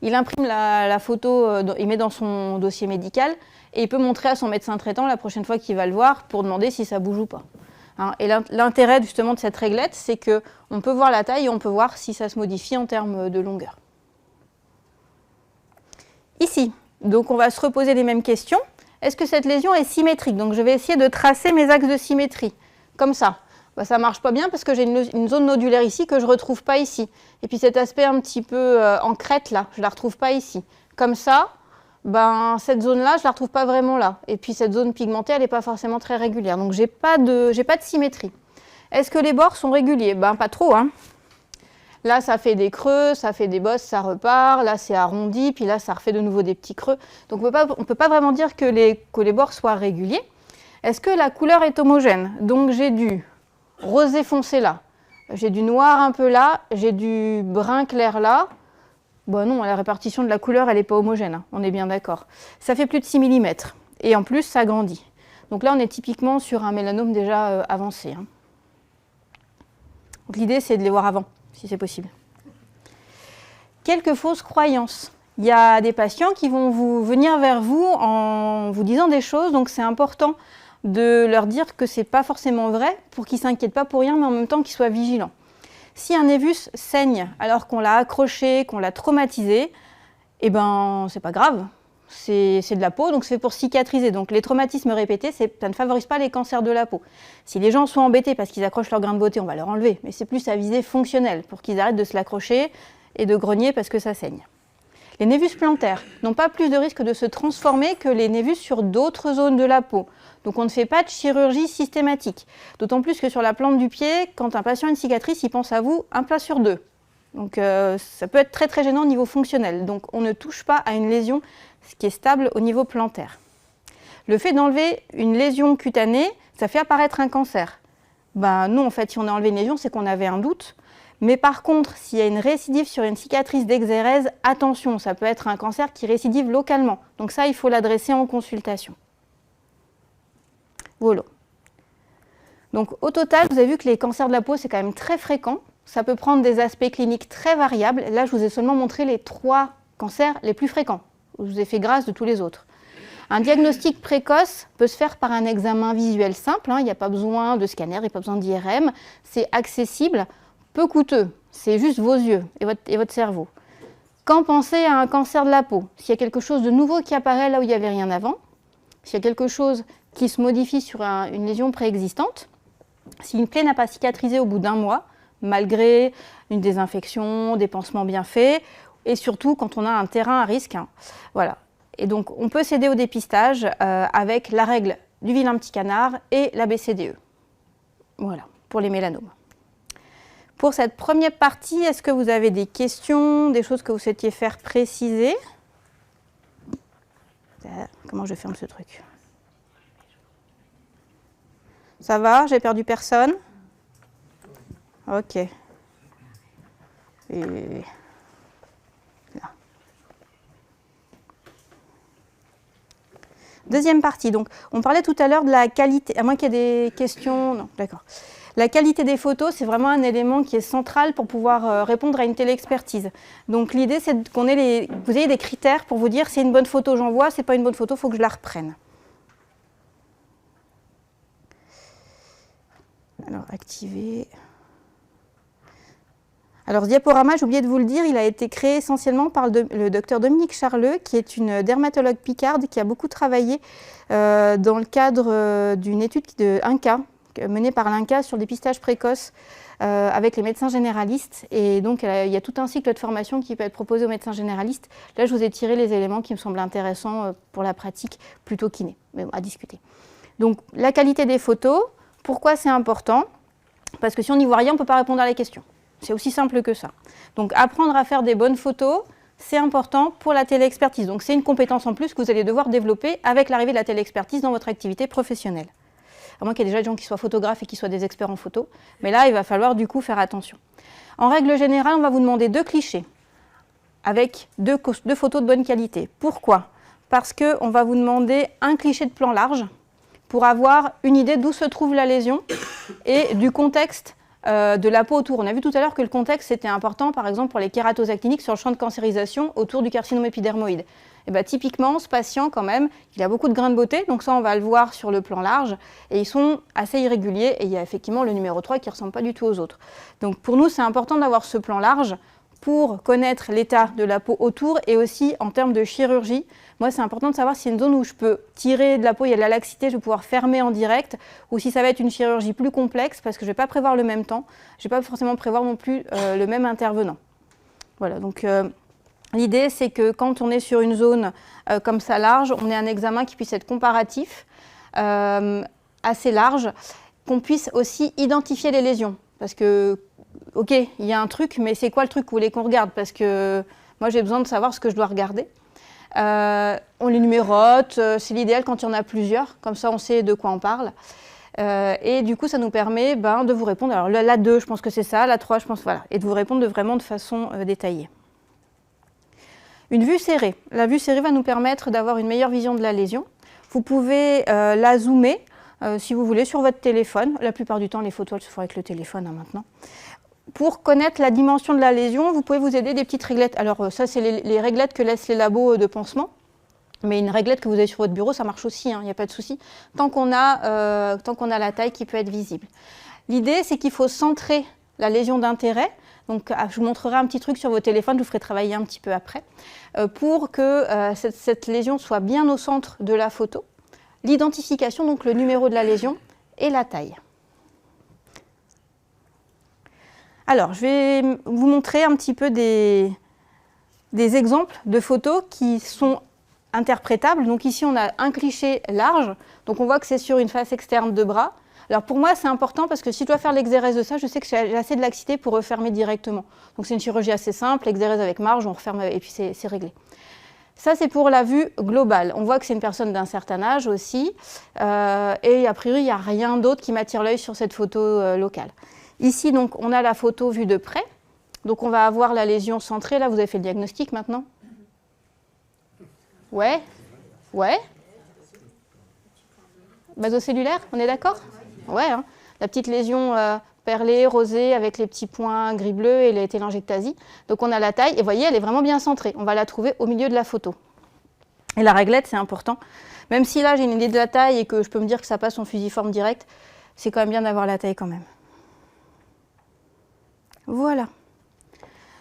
H: Il imprime la photo, il met dans son dossier médical et il peut montrer à son médecin traitant la prochaine fois qu'il va le voir pour demander si ça bouge ou pas. Hein, et l'intérêt justement de cette réglette, c'est qu'on peut voir la taille et on peut voir si ça se modifie en termes de longueur. Ici, donc on va se reposer les mêmes questions. Est-ce que cette lésion est symétrique? Donc je vais essayer de tracer mes axes de symétrie, comme ça. Ça ne marche pas bien parce que j'ai une zone nodulaire ici que je ne retrouve pas ici. Et puis cet aspect un petit peu en crête là, je ne la retrouve pas ici. Comme ça, cette zone-là, je ne la retrouve pas vraiment là. Et puis cette zone pigmentée, elle n'est pas forcément très régulière. Donc je n'ai pas de symétrie. Est-ce que les bords sont réguliers? Pas trop. Hein. Là, ça fait des creux, ça fait des bosses, ça repart. Là, c'est arrondi, puis là, ça refait de nouveau des petits creux. Donc on ne peut pas vraiment dire que les bords soient réguliers. Est-ce que la couleur est homogène? Donc j'ai du rosé foncé là, j'ai du noir un peu là, j'ai du brun clair là. Non, la répartition de la couleur, elle n'est pas homogène, hein, on est bien d'accord. Ça fait plus de 6 mm, et en plus, ça grandit. Donc là, on est typiquement sur un mélanome déjà avancé. Hein. Donc l'idée, c'est de les voir avant, si c'est possible. Quelques fausses croyances. Il y a des patients qui vont venir vers vous en vous disant des choses, donc c'est important de leur dire que ce n'est pas forcément vrai, pour qu'ils ne s'inquiètent pas pour rien, mais en même temps qu'ils soient vigilants. Si un névus saigne alors qu'on l'a accroché, qu'on l'a traumatisé, c'est pas grave. C'est de la peau, donc c'est fait pour cicatriser. Donc les traumatismes répétés, ça ne favorise pas les cancers de la peau. Si les gens sont embêtés parce qu'ils accrochent leur grain de beauté, on va leur enlever, mais c'est plus à visée fonctionnelle, pour qu'ils arrêtent de se l'accrocher et de grogner parce que ça saigne. Les névus plantaires n'ont pas plus de risque de se transformer que les névus sur d'autres zones de la peau. Donc on ne fait pas de chirurgie systématique. D'autant plus que sur la plante du pied, quand un patient a une cicatrice, il pense à vous un plat sur deux. Donc ça peut être très très gênant au niveau fonctionnel. Donc on ne touche pas à une lésion qui est stable au niveau plantaire. Le fait d'enlever une lésion cutanée, ça fait apparaître un cancer. Ben non, en fait, si on a enlevé une lésion, c'est qu'on avait un doute. Mais par contre, s'il y a une récidive sur une cicatrice d'exérèse, attention, ça peut être un cancer qui récidive localement. Donc ça, il faut l'adresser en consultation. Voilà. Donc au total, vous avez vu que les cancers de la peau, c'est quand même très fréquent. Ça peut prendre des aspects cliniques très variables. Là, je vous ai seulement montré les 3 cancers les plus fréquents. Je vous ai fait grâce de tous les autres. Un diagnostic précoce peut se faire par un examen visuel simple. Il n'y a pas besoin de scanner, il n'y a pas besoin d'IRM. C'est accessible, peu coûteux. C'est juste vos yeux et votre cerveau. Quand pensez à un cancer de la peau, s'il y a quelque chose de nouveau qui apparaît là où il n'y avait rien avant, s'il y a quelque chose qui se modifie sur une lésion préexistante, si une plaie n'a pas cicatrisé au bout d'1 mois, malgré une désinfection, des pansements bien faits, et surtout quand on a un terrain à risque. Voilà. Et donc on peut s'aider au dépistage avec la règle du vilain petit canard et la BCDE. Voilà, pour les mélanomes. Pour cette première partie, est-ce que vous avez des questions, des choses que vous souhaitiez faire préciser? Comment je ferme ce truc? Ça va? J'ai perdu personne? Ok. Et là. Deuxième partie. Donc, on parlait tout à l'heure de la qualité. À moins qu'il y ait des questions. Non, d'accord. La qualité des photos, c'est vraiment un élément qui est central pour pouvoir répondre à une téléexpertise. Donc, l'idée, c'est qu'on ait vous ayez des critères pour vous dire c'est une bonne photo, j'envoie, c'est pas une bonne photo, il faut que je la reprenne. Alors, activer. Alors, ce diaporama, j'ai oublié de vous le dire, il a été créé essentiellement par le docteur Dominique Charleux, qui est une dermatologue picarde qui a beaucoup travaillé dans le cadre d'une étude de INCA, menée par l'INCA sur le dépistage précoce avec les médecins généralistes. Et donc, il y a tout un cycle de formation qui peut être proposé aux médecins généralistes. Là, je vous ai tiré les éléments qui me semblent intéressants pour la pratique plutôt kiné, mais bon, à discuter. Donc, la qualité des photos, pourquoi c'est important? Parce que si on n'y voit rien, on ne peut pas répondre à la question. C'est aussi simple que ça. Donc, apprendre à faire des bonnes photos, c'est important pour la téléexpertise. Donc, c'est une compétence en plus que vous allez devoir développer avec l'arrivée de la téléexpertise dans votre activité professionnelle. À moins qu'il y ait déjà des gens qui soient photographes et qui soient des experts en photo. Mais là, il va falloir du coup faire attention. En règle générale, on va vous demander 2 clichés avec 2 photos de bonne qualité. Pourquoi? Parce qu'on va vous demander un cliché de plan large pour avoir une idée d'où se trouve la lésion et du contexte de la peau autour. On a vu tout à l'heure que le contexte était important, par exemple pour les kératoses actiniques sur le champ de cancérisation autour du carcinome épidermoïde. Et bien, typiquement, ce patient, quand même, il a beaucoup de grains de beauté, donc ça, on va le voir sur le plan large, et ils sont assez irréguliers, et il y a effectivement le numéro 3 qui ne ressemble pas du tout aux autres. Donc pour nous, c'est important d'avoir ce plan large pour connaître l'état de la peau autour, et aussi en termes de chirurgie. Moi, c'est important de savoir si c'est une zone où je peux tirer de la peau, il y a de la laxité, je vais pouvoir fermer en direct, ou si ça va être une chirurgie plus complexe, parce que je ne vais pas prévoir le même temps, je ne vais pas forcément prévoir non plus le même intervenant. Voilà, donc l'idée, c'est que quand on est sur une zone comme ça large, on ait un examen qui puisse être comparatif, assez large, qu'on puisse aussi identifier les lésions. Parce que, ok, il y a un truc, mais c'est quoi le truc que vous voulez qu'on regarde? Parce que moi, j'ai besoin de savoir ce que je dois regarder. On les numérote, c'est l'idéal quand il y en a plusieurs, comme ça on sait de quoi on parle. Et du coup, ça nous permet de vous répondre. Alors la 2, je pense que c'est ça, la 3, je pense, voilà. Et de vous répondre vraiment de façon détaillée. Une vue serrée. La vue serrée va nous permettre d'avoir une meilleure vision de la lésion. Vous pouvez la zoomer, si vous voulez, sur votre téléphone. La plupart du temps, les photos, elles se font avec le téléphone maintenant. Pour connaître la dimension de la lésion, vous pouvez vous aider des petites réglettes. Alors ça, c'est les réglettes que laissent les labos de pansement. Mais une réglette que vous avez sur votre bureau, ça marche aussi, il n'y a pas de souci, tant qu'on a la taille qui peut être visible. L'idée, c'est qu'il faut centrer la lésion d'intérêt. Donc, je vous montrerai un petit truc sur vos téléphones, je vous ferai travailler un petit peu après, pour que cette lésion soit bien au centre de la photo. L'identification, donc le numéro de la lésion et la taille. Alors, je vais vous montrer un petit peu des exemples de photos qui sont interprétable. Donc ici, on a un cliché large. Donc on voit que c'est sur une face externe de bras. Alors pour moi, c'est important parce que si je dois faire l'exérèse de ça, je sais que j'ai assez de laxité pour refermer directement. Donc c'est une chirurgie assez simple, l'exérèse avec marge, on referme et puis c'est réglé. Ça, c'est pour la vue globale. On voit que c'est une personne d'un certain âge aussi. Et a priori, il n'y a rien d'autre qui m'attire l'œil sur cette photo locale. Ici, donc, on a la photo vue de près. Donc on va avoir la lésion centrée. Là, vous avez fait le diagnostic maintenant? Ouais. Ouais. Basocellulaire, on est d'accord? Ouais, hein. La petite lésion perlée, rosée, avec les petits points gris-bleu et les télangiectasies. Donc on a la taille, et vous voyez, elle est vraiment bien centrée. On va la trouver au milieu de la photo. Et la réglette, c'est important. Même si là, j'ai une idée de la taille et que je peux me dire que ça passe en fusiforme direct, c'est quand même bien d'avoir la taille quand même. Voilà.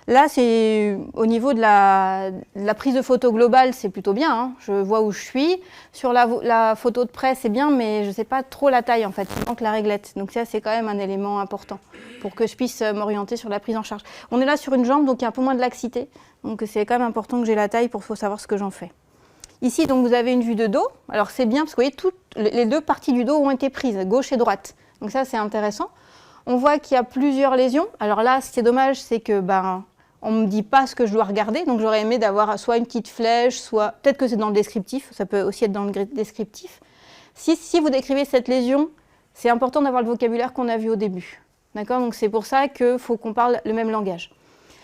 H: Là, c'est au niveau de la prise de photo globale, c'est plutôt bien. Hein. Je vois où je suis. Sur la photo de près, c'est bien, mais je ne sais pas trop la taille, en fait. Il manque la réglette. Donc ça, c'est quand même un élément important pour que je puisse m'orienter sur la prise en charge. On est là sur une jambe, donc il y a un peu moins de laxité. Donc c'est quand même important que j'ai la taille pour savoir ce que j'en fais. Ici, donc, vous avez une vue de dos. Alors c'est bien, parce que vous voyez, toutes les deux parties du dos ont été prises, gauche et droite. Donc ça, c'est intéressant. On voit qu'il y a plusieurs lésions. Alors là, ce qui est dommage, c'est que... on ne me dit pas ce que je dois regarder, donc j'aurais aimé d'avoir soit une petite flèche, soit... Peut-être que c'est dans le descriptif, ça peut aussi être dans le descriptif. Si vous décrivez cette lésion, c'est important d'avoir le vocabulaire qu'on a vu au début. D'accord? Donc c'est pour ça qu'il faut qu'on parle le même langage.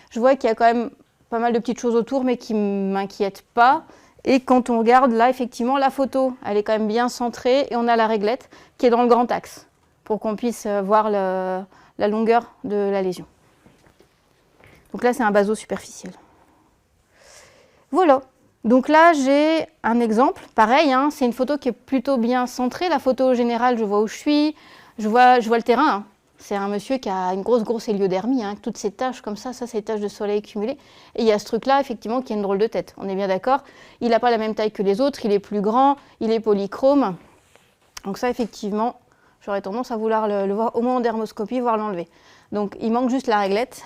H: Je vois qu'il y a quand même pas mal de petites choses autour, mais qui ne m'inquiètent pas. Et quand on regarde, là, effectivement, la photo, elle est quand même bien centrée, et on a la réglette qui est dans le grand axe, pour qu'on puisse voir la longueur de la lésion. Donc là, c'est un baso superficiel. Voilà. Donc là, j'ai un exemple. Pareil, hein, c'est une photo qui est plutôt bien centrée. La photo générale, je vois où je suis. Je vois le terrain. Hein. C'est un monsieur qui a une grosse héliodermie, hein, toutes ces taches comme ça, c'est des taches de soleil cumulées. Et il y a ce truc-là, effectivement, qui a une drôle de tête. On est bien d'accord. Il n'a pas la même taille que les autres. Il est plus grand. Il est polychrome. Donc ça, effectivement, j'aurais tendance à vouloir le voir au moins en dermoscopie, voire l'enlever. Donc il manque juste la réglette.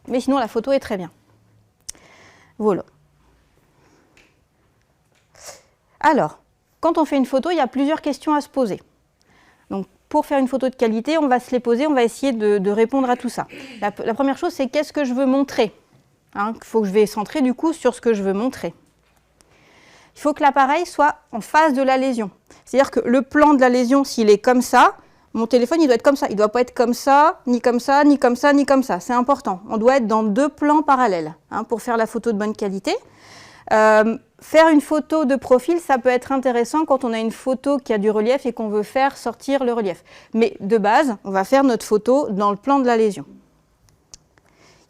H: Mais sinon, la photo est très bien. Voilà. Alors, quand on fait une photo, il y a plusieurs questions à se poser. Donc, pour faire une photo de qualité, on va se les poser, on va essayer de répondre à tout ça. La première chose, c'est qu'est-ce que je veux montrer? Il faut que je vais centrer, du coup, sur ce que je veux montrer. Il faut que l'appareil soit en face de la lésion. C'est-à-dire que le plan de la lésion, s'il est comme ça, mon téléphone, il doit être comme ça. Il ne doit pas être comme ça, ni comme ça, ni comme ça, ni comme ça. C'est important. On doit être dans deux plans parallèles pour faire la photo de bonne qualité. Faire une photo de profil, ça peut être intéressant quand on a une photo qui a du relief et qu'on veut faire sortir le relief. Mais de base, on va faire notre photo dans le plan de la lésion.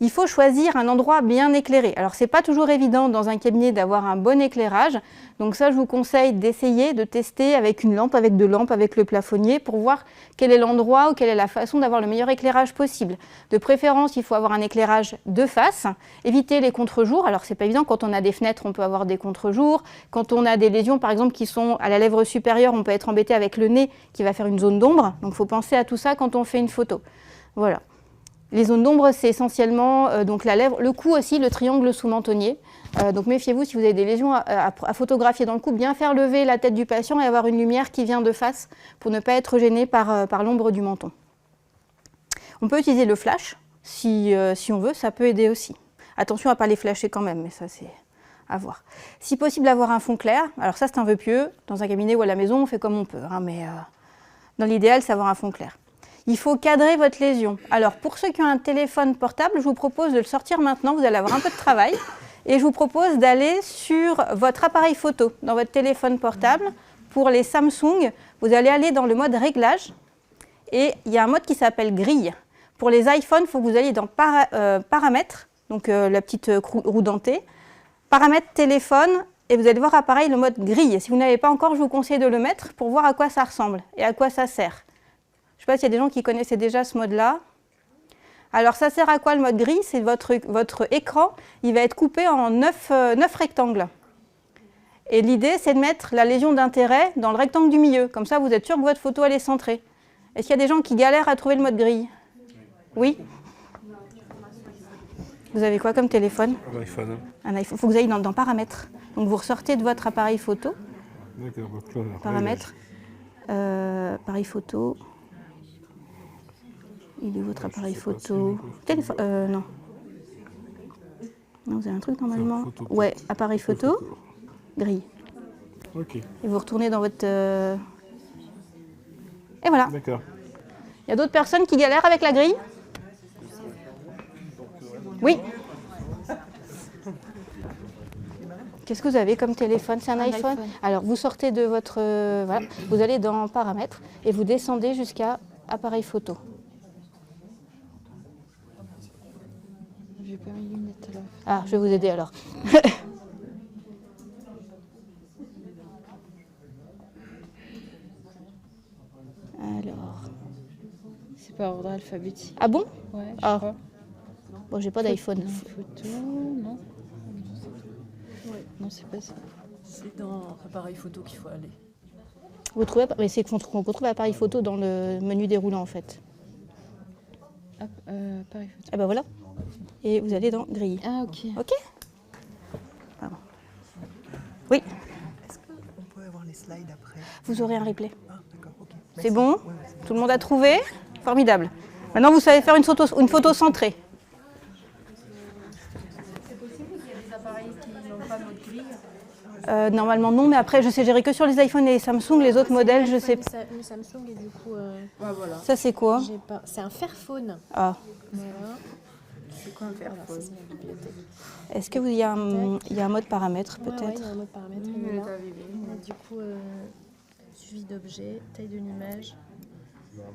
H: Il faut choisir un endroit bien éclairé. Alors, ce n'est pas toujours évident dans un cabinet d'avoir un bon éclairage. Donc ça, je vous conseille d'essayer, de tester avec une lampe, avec deux lampes, avec le plafonnier pour voir quel est l'endroit ou quelle est la façon d'avoir le meilleur éclairage possible. De préférence, il faut avoir un éclairage de face, éviter les contre-jours. Alors, ce n'est pas évident. Quand on a des fenêtres, on peut avoir des contre-jours. Quand on a des lésions, par exemple, qui sont à la lèvre supérieure, on peut être embêté avec le nez qui va faire une zone d'ombre. Donc, il faut penser à tout ça quand on fait une photo. Voilà. Les zones d'ombre, c'est essentiellement donc la lèvre, le cou aussi, le triangle sous-mentonnier. Donc méfiez-vous si vous avez des lésions à photographier dans le cou, bien faire lever la tête du patient et avoir une lumière qui vient de face pour ne pas être gêné par l'ombre du menton. On peut utiliser le flash si on veut, ça peut aider aussi. Attention à ne pas les flasher quand même, mais ça c'est à voir. Si possible, avoir un fond clair. Alors ça c'est un vœu pieux, dans un cabinet ou à la maison, on fait comme on peut, mais dans l'idéal, c'est avoir un fond clair. Il faut cadrer votre lésion. Alors, pour ceux qui ont un téléphone portable, je vous propose de le sortir maintenant. Vous allez avoir un peu de travail. Et je vous propose d'aller sur votre appareil photo, dans votre téléphone portable. Pour les Samsung, vous allez aller dans le mode réglage. Et il y a un mode qui s'appelle grille. Pour les iPhones, il faut que vous alliez dans paramètres, donc la petite roue dentée. Paramètres téléphone. Et vous allez voir appareil le mode grille. Si vous n'avez pas encore, je vous conseille de le mettre pour voir à quoi ça ressemble et à quoi ça sert. Je ne sais pas s'il y a des gens qui connaissaient déjà ce mode-là. Alors, ça sert à quoi le mode gris? C'est votre écran, il va être coupé en 9 rectangles. Et l'idée, c'est de mettre la lésion d'intérêt dans le rectangle du milieu. Comme ça, vous êtes sûr que votre photo, elle est centrée. Est-ce qu'il y a des gens qui galèrent à trouver le mode gris? Oui? Vous avez quoi comme téléphone?
C: Un iPhone.
H: Un iPhone. Il faut que vous ayez dans paramètres. Donc vous ressortez de votre appareil photo.
C: D'accord, donc là,
H: Paramètres. Appareil photo. Il est où votre appareil photo? Téléphone. Non. Non, vous avez un truc normalement.
C: Photo.
H: Ouais, appareil photo. Grille.
C: Ok,
H: Et vous retournez dans votre. Et voilà.
C: d'accord.
H: Il y a d'autres personnes qui galèrent avec la grille? Oui. Qu'est-ce que vous avez comme téléphone? C'est un iPhone. Alors, vous sortez de votre... voilà, vous allez dans paramètres et vous descendez jusqu'à appareil photo.
B: J'ai pas mis lunettes là.
H: Ah, je vais vous aider alors. Alors...
B: C'est par ordre alphabétique.
H: Ah bon?
B: Ouais, je
H: Ah.
B: crois.
H: Bon, j'ai pas d'iPhone.
B: Photo, non. Non, c'est pas ça.
I: C'est dans appareil photo qu'il faut aller.
H: Vous trouvez... Mais c'est qu'on retrouve appareil photo dans le menu déroulant en fait.
B: Appareil photo.
H: Ah ben voilà. Et vous allez dans grille.
B: Ah, ok.
H: Ok. Pardon. Oui,
J: Est-ce qu'on peut avoir les slides après?
H: vous aurez un replay.
J: Ah, d'accord, ok.
H: C'est bon? Tout le monde a trouvé? Formidable. Maintenant, vous savez faire une photo centrée.
B: C'est possible qu'il y a des appareils qui n'ont pas notre grille?
H: Normalement, non, mais après, je sais gérer que sur les iPhones et les Samsung. Les autres modèles, je sais pas.
D: Le Samsung et du coup,
B: Voilà.
H: Ça, c'est quoi?
D: j'ai pas. C'est un Fairphone.
H: Ah.
D: Voilà.
B: C'est quoi un
D: Voilà,
B: Fairphone?
D: ça, c'est ma bibliothèque.
H: Est-ce qu'il y a un mode paramètres,
D: Ouais, ouais,
H: peut-être?
D: il y a un mode paramètre. il est là. Et du coup, suivi d'objets, taille de l'image,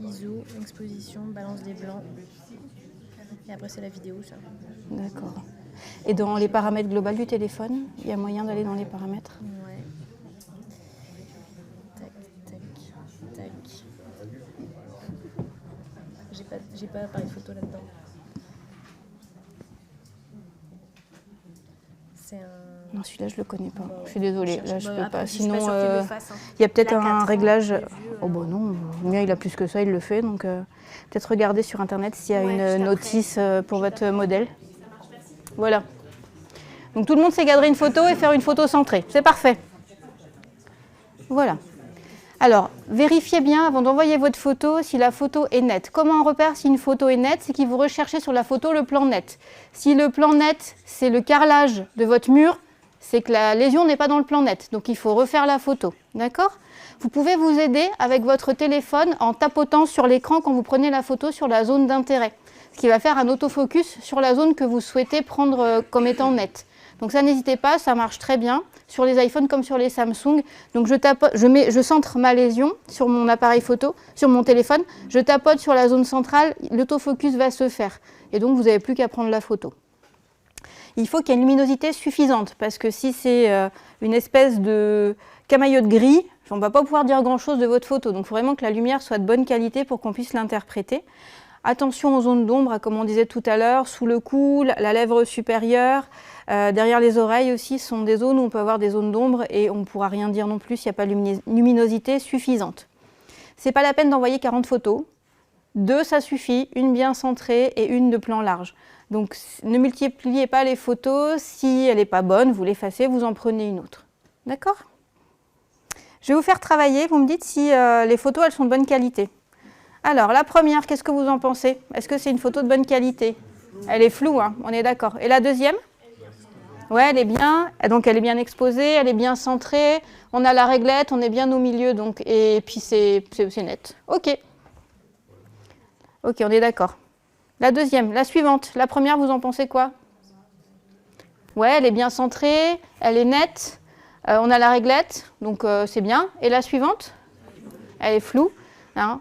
D: ISO, exposition, balance des blancs. Et après, c'est la vidéo, ça.
H: D'accord. Et dans les paramètres globaux du téléphone, il y a moyen d'aller dans les paramètres?
D: Ouais. Tac, tac, tac. J'ai pas appareil photo là-dedans. C'est un...
H: Non, celui-là, je le connais pas.
D: Bah ouais.
H: Je suis désolée, là, je
D: Bah,
H: peux
D: après,
H: pas.
D: je suis pas
H: Sinon,
D: sûre qu'il le fasse, hein.
H: il y a peut-être
D: Il a
H: un
D: 4 ans,
H: réglage.
D: j'ai vu,
H: Oh, bah non, le mien, il a plus que ça, il le fait. Donc, peut-être regarder sur Internet s'il y a
D: Ouais, juste
H: une
D: après.
H: notice pour votre modèle. Voilà. Donc, tout le monde sait cadrer une photo et faire une photo centrée. C'est parfait. Voilà. Alors, vérifiez bien avant d'envoyer votre photo si la photo est nette. Comment on repère si une photo est nette? C'est qu'il vous recherchez sur la photo le plan net. Si le plan net, c'est le carrelage de votre mur, c'est que la lésion n'est pas dans le plan net. Donc, il faut refaire la photo. D'accord? Vous pouvez vous aider avec votre téléphone en tapotant sur l'écran quand vous prenez la photo sur la zone d'intérêt. Ce qui va faire un autofocus sur la zone que vous souhaitez prendre comme étant nette. Donc ça, n'hésitez pas, ça marche très bien sur les iPhones comme sur les Samsung. Donc je centre ma lésion sur mon appareil photo, sur mon téléphone. Je tapote sur la zone centrale, l'autofocus va se faire. Et donc vous n'avez plus qu'à prendre la photo. Il faut qu'il y ait une luminosité suffisante parce que si c'est une espèce de camaillotte gris, on ne va pas pouvoir dire grand-chose de votre photo. Donc il faut vraiment que la lumière soit de bonne qualité pour qu'on puisse l'interpréter. Attention aux zones d'ombre, comme on disait tout à l'heure, sous le cou, la lèvre supérieure, derrière les oreilles aussi, ce sont des zones où on peut avoir des zones d'ombre et on ne pourra rien dire non plus s'il n'y a pas de luminosité suffisante. Ce n'est pas la peine d'envoyer 40 photos. 2, ça suffit, une bien centrée et une de plan large. Donc ne multipliez pas les photos, si elle n'est pas bonne, vous l'effacez, vous en prenez une autre. D'accord? Je vais vous faire travailler, vous me dites si les photos elles sont de bonne qualité. Alors, la première, qu'est-ce que vous en pensez? Est-ce que c'est une photo de bonne qualité? Elle est floue, hein, on est d'accord. Et la deuxième? Ouais, elle est bien. Donc, elle est bien exposée, elle est bien centrée. On a la réglette, on est bien au milieu. Donc, et puis, c'est net. OK. OK, on est d'accord. La deuxième, la suivante. La première, vous en pensez quoi? Ouais, elle est bien centrée, elle est nette. On a la réglette, donc c'est bien. Et la suivante? Elle est floue. Hein.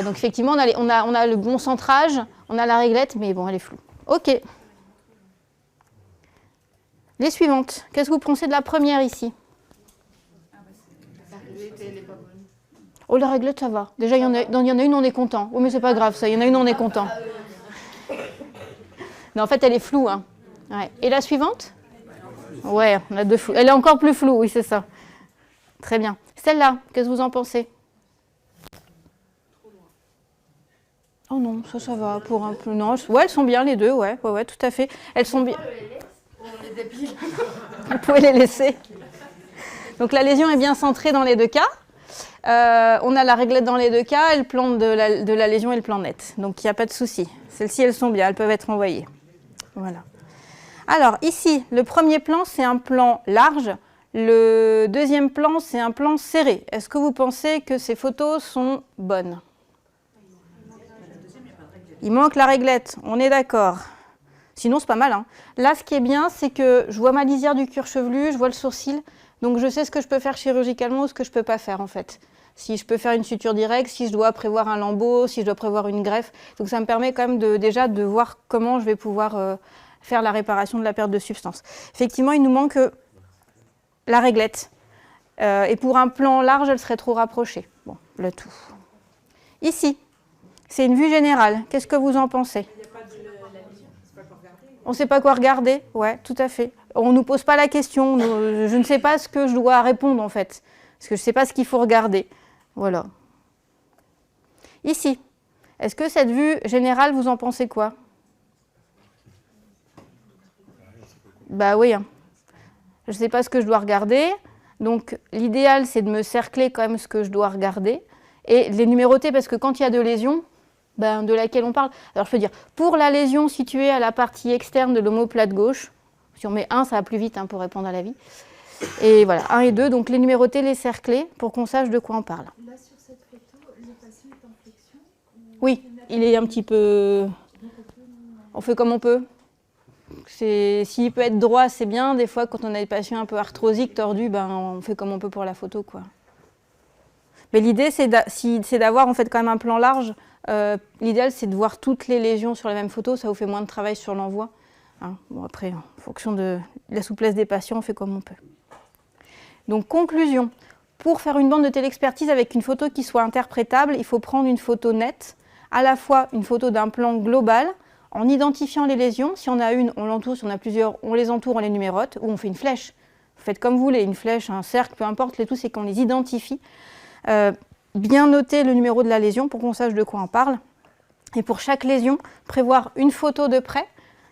H: Donc effectivement, on a le bon centrage, on a la réglette, mais bon, elle est floue. OK. Les suivantes. Qu'est-ce que vous pensez de la première ici? Oh, la réglette, ça va. Déjà, il y en a une, on est content. Oh, mais c'est pas grave, ça. Il y en a une, on est content. Mais en fait, elle est floue. Hein. Ouais. Et la suivante? Ouais, on a deux flous. Elle est encore plus floue, oui, c'est ça. Très bien. Celle-là, qu'est-ce que vous en pensez? Oh Oh non, ça va pour un peu. Non, ouais, elles sont bien les deux, ouais, tout à fait. Elles sont bien. Vous pouvez les laisser. Donc la lésion est bien centrée dans les deux cas. On a la réglette dans les deux cas et le plan de la lésion est le plan net. Donc il n'y a pas de souci. Celles-ci, elles sont bien, elles peuvent être envoyées. Voilà. Alors ici, le premier plan, c'est un plan large. Le deuxième plan, c'est un plan serré. Est-ce que vous pensez que ces photos sont bonnes? Il manque la réglette, on est d'accord. Sinon, c'est pas mal, hein. Là, ce qui est bien, c'est que je vois ma lisière du cuir chevelu, je vois le sourcil. Donc, je sais ce que je peux faire chirurgicalement ou ce que je ne peux pas faire, en fait. Si je peux faire une suture directe, si je dois prévoir un lambeau, si je dois prévoir une greffe. Donc, ça me permet quand même déjà de voir comment je vais pouvoir faire la réparation de la perte de substance. Effectivement, il nous manque la réglette. Et pour un plan large, elle serait trop rapprochée. Bon, le tout. Ici, c'est une vue générale. Qu'est-ce que vous en pensez? On ne sait pas quoi regarder. Ouais, tout à fait. On ne nous pose pas la question. Je ne sais pas ce que je dois répondre, en fait. Parce que je ne sais pas ce qu'il faut regarder. Voilà. Ici, est-ce que cette vue générale, vous en pensez quoi? Bah oui. Hein. Je ne sais pas ce que je dois regarder. Donc, l'idéal, c'est de me cercler quand même ce que je dois regarder. Et les numéroter, parce que quand il y a de lésions, de laquelle on parle. Alors, je peux dire, pour la lésion située à la partie externe de l'omoplate gauche, si on met 1, ça va plus vite pour répondre à la vie. Et voilà, 1 et 2, donc les numéroter, les cercler, pour qu'on sache de quoi on parle.
G: Là, sur cette photo, le patient est en flexion?
H: Oui, il est un petit peu... On fait comme on peut. S'il peut être droit, c'est bien. Des fois, quand on a des patients un peu arthrosiques, tordus, on fait comme on peut pour la photo, quoi. Mais l'idée, c'est d'avoir en fait quand même un plan large. L'idéal, c'est de voir toutes les lésions sur la même photo. Ça vous fait moins de travail sur l'envoi. Hein. Bon, après, en fonction de la souplesse des patients, on fait comme on peut. Donc, conclusion. Pour faire une bande de télexpertise avec une photo qui soit interprétable, il faut prendre une photo nette, à la fois une photo d'un plan global, en identifiant les lésions. Si on a une, on l'entoure. Si on a plusieurs, on les entoure, on les numérote, ou on fait une flèche. Vous faites comme vous voulez, une flèche, un cercle, peu importe. Le tout, c'est qu'on les identifie. Bien noter le numéro de la lésion pour qu'on sache de quoi on parle. Et pour chaque lésion, prévoir une photo de près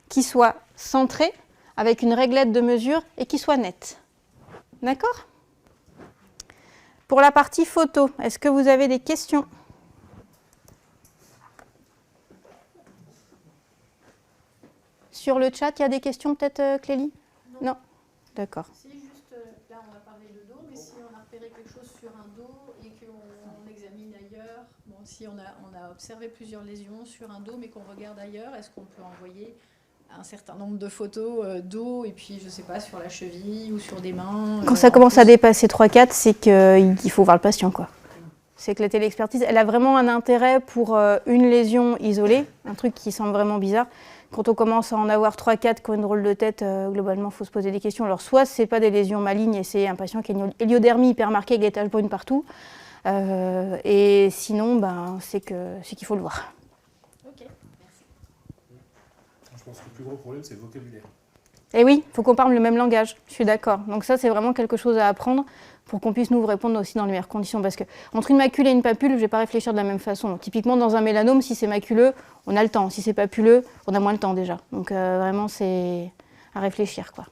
H: qui soit centrée, avec une réglette de mesure et qui soit nette. D'accord? Pour la partie photo, est-ce que vous avez des questions? Sur le chat, il y a des questions peut-être, Clélie? Non. D'accord.
D: Si, juste là, on va parler de dos, mais si on a repéré quelque chose sur un dos et qu'on examine ailleurs, bon, si on a observé plusieurs lésions sur un dos, mais qu'on regarde ailleurs, est-ce qu'on peut envoyer un certain nombre de photos dos et puis, je ne sais pas, sur la cheville ou sur des mains?
H: Quand ça commence à dépasser 3-4, c'est qu'il faut voir le patient, quoi. C'est que la télexpertise, elle a vraiment un intérêt pour une lésion isolée, un truc qui semble vraiment bizarre. Quand on commence à en avoir 3-4 qui ont une drôle de tête, globalement, il faut se poser des questions. Alors, soit ce n'est pas des lésions malignes et c'est un patient qui a une héliodermie hyper marquée avec des taches brunes partout. Et sinon, c'est qu'il faut le voir.
D: Ok, merci.
K: Je pense que le plus gros problème, c'est le vocabulaire.
H: Et oui, il faut qu'on parle le même langage, je suis d'accord. Donc ça, c'est vraiment quelque chose à apprendre pour qu'on puisse nous répondre aussi dans les meilleures conditions. Parce qu'entre une macule et une papule, je ne vais pas réfléchir de la même façon. Donc, typiquement, dans un mélanome, si c'est maculeux, on a le temps. Si c'est papuleux, on a moins le temps déjà. Donc vraiment, c'est à réfléchir, quoi.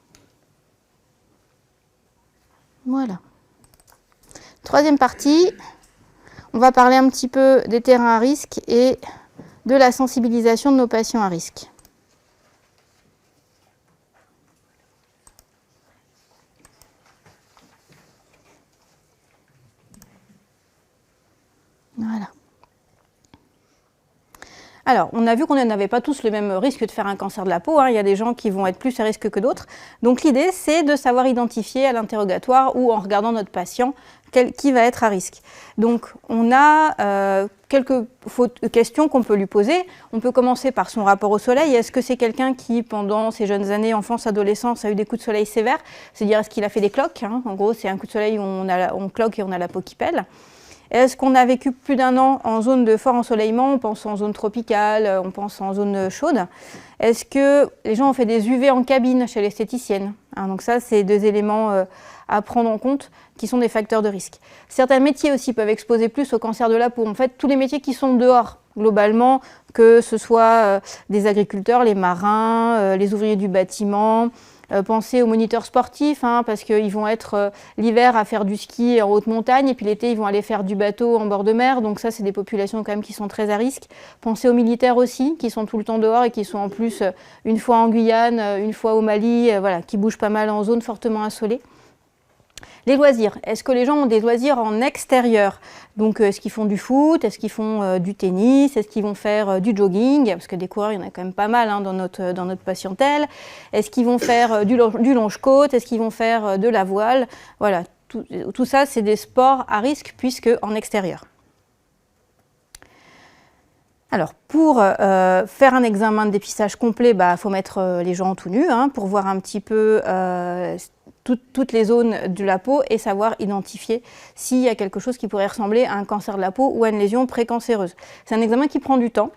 H: Voilà. Troisième partie, on va parler un petit peu des terrains à risque et de la sensibilisation de nos patients à risque. Voilà. Alors, on a vu qu'on n'avait pas tous le même risque de faire un cancer de la peau. Hein. Il y a des gens qui vont être plus à risque que d'autres. Donc, l'idée, c'est de savoir identifier à l'interrogatoire ou en regardant notre patient qui va être à risque. Donc, on a quelques questions qu'on peut lui poser. On peut commencer par son rapport au soleil. Est-ce que c'est quelqu'un qui, pendant ses jeunes années, enfance, adolescence, a eu des coups de soleil sévères? C'est-à-dire, est-ce qu'il a fait des cloques, hein? En gros, c'est un coup de soleil où on cloque et on a la peau qui pèle. Est-ce qu'on a vécu plus d'1 an en zone de fort ensoleillement? On pense en zone tropicale, on pense en zone chaude. Est-ce que les gens ont fait des UV en cabine chez l'esthéticienne? Donc ça, c'est 2 éléments à prendre en compte qui sont des facteurs de risque. Certains métiers aussi peuvent exposer plus au cancer de la peau. En fait, tous les métiers qui sont dehors, globalement, que ce soit des agriculteurs, les marins, les ouvriers du bâtiment. Pensez aux moniteurs sportifs, hein, parce qu'ils vont être l'hiver à faire du ski en haute montagne, et puis l'été, ils vont aller faire du bateau en bord de mer. Donc ça, c'est des populations quand même qui sont très à risque. Pensez aux militaires aussi, qui sont tout le temps dehors et qui sont en plus une fois en Guyane, une fois au Mali, voilà, qui bougent pas mal en zone fortement assolée. Les loisirs. Est-ce que les gens ont des loisirs en extérieur? Donc, est-ce qu'ils font du foot? Est-ce qu'ils font du tennis? Est-ce qu'ils vont faire du jogging? Parce que des coureurs, il y en a quand même pas mal hein, dans notre patientèle. Est-ce qu'ils vont faire du longe-côte? Est-ce qu'ils vont faire de la voile? Voilà, tout ça, c'est des sports à risque puisque en extérieur. Alors, pour faire un examen de dépistage complet, il faut mettre les gens tout nus hein, pour voir un petit peu toutes les zones de la peau et savoir identifier s'il y a quelque chose qui pourrait ressembler à un cancer de la peau ou à une lésion précancéreuse. C'est un examen qui prend du temps.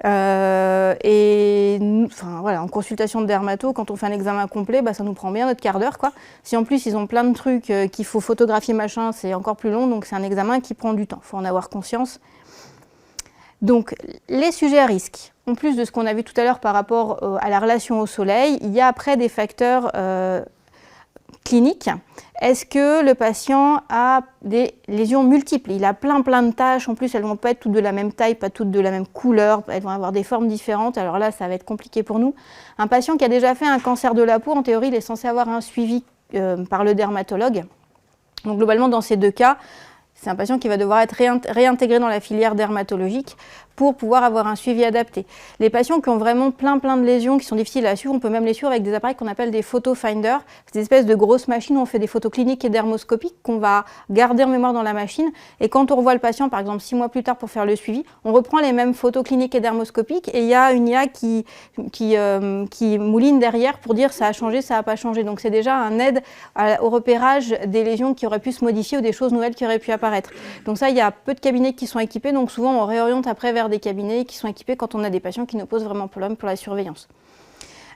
H: Et enfin, voilà, en consultation de dermato, quand on fait un examen complet, ça nous prend bien notre quart d'heure, quoi. Si en plus ils ont plein de trucs qu'il faut photographier, machin, c'est encore plus long. Donc c'est un examen qui prend du temps. Il faut en avoir conscience. Donc, les sujets à risque, en plus de ce qu'on a vu tout à l'heure par rapport à la relation au soleil, il y a après des facteurs cliniques. Est-ce que le patient a des lésions multiples? Il a plein de taches, en plus elles ne vont pas être toutes de la même taille, pas toutes de la même couleur, elles vont avoir des formes différentes, alors là ça va être compliqué pour nous. Un patient qui a déjà fait un cancer de la peau, en théorie il est censé avoir un suivi par le dermatologue. Donc globalement dans ces deux cas, c'est un patient qui va devoir être réintégré dans la filière dermatologique pour pouvoir avoir un suivi adapté. Les patients qui ont vraiment plein de lésions qui sont difficiles à suivre, on peut même les suivre avec des appareils qu'on appelle des photo finders. C'est des espèces de grosses machines où on fait des photos cliniques et dermoscopiques qu'on va garder en mémoire dans la machine. Et quand on revoit le patient, par exemple 6 mois plus tard pour faire le suivi, on reprend les mêmes photos cliniques et dermoscopiques et il y a une IA qui mouline derrière pour dire ça a changé, ça n'a pas changé. Donc c'est déjà un aide au repérage des lésions qui auraient pu se modifier ou des choses nouvelles qui auraient pu apparaître. Donc ça, il y a peu de cabinets qui sont équipés, donc souvent on réoriente après vers des cabinets qui sont équipés quand on a des patients qui nous posent vraiment problème pour la surveillance.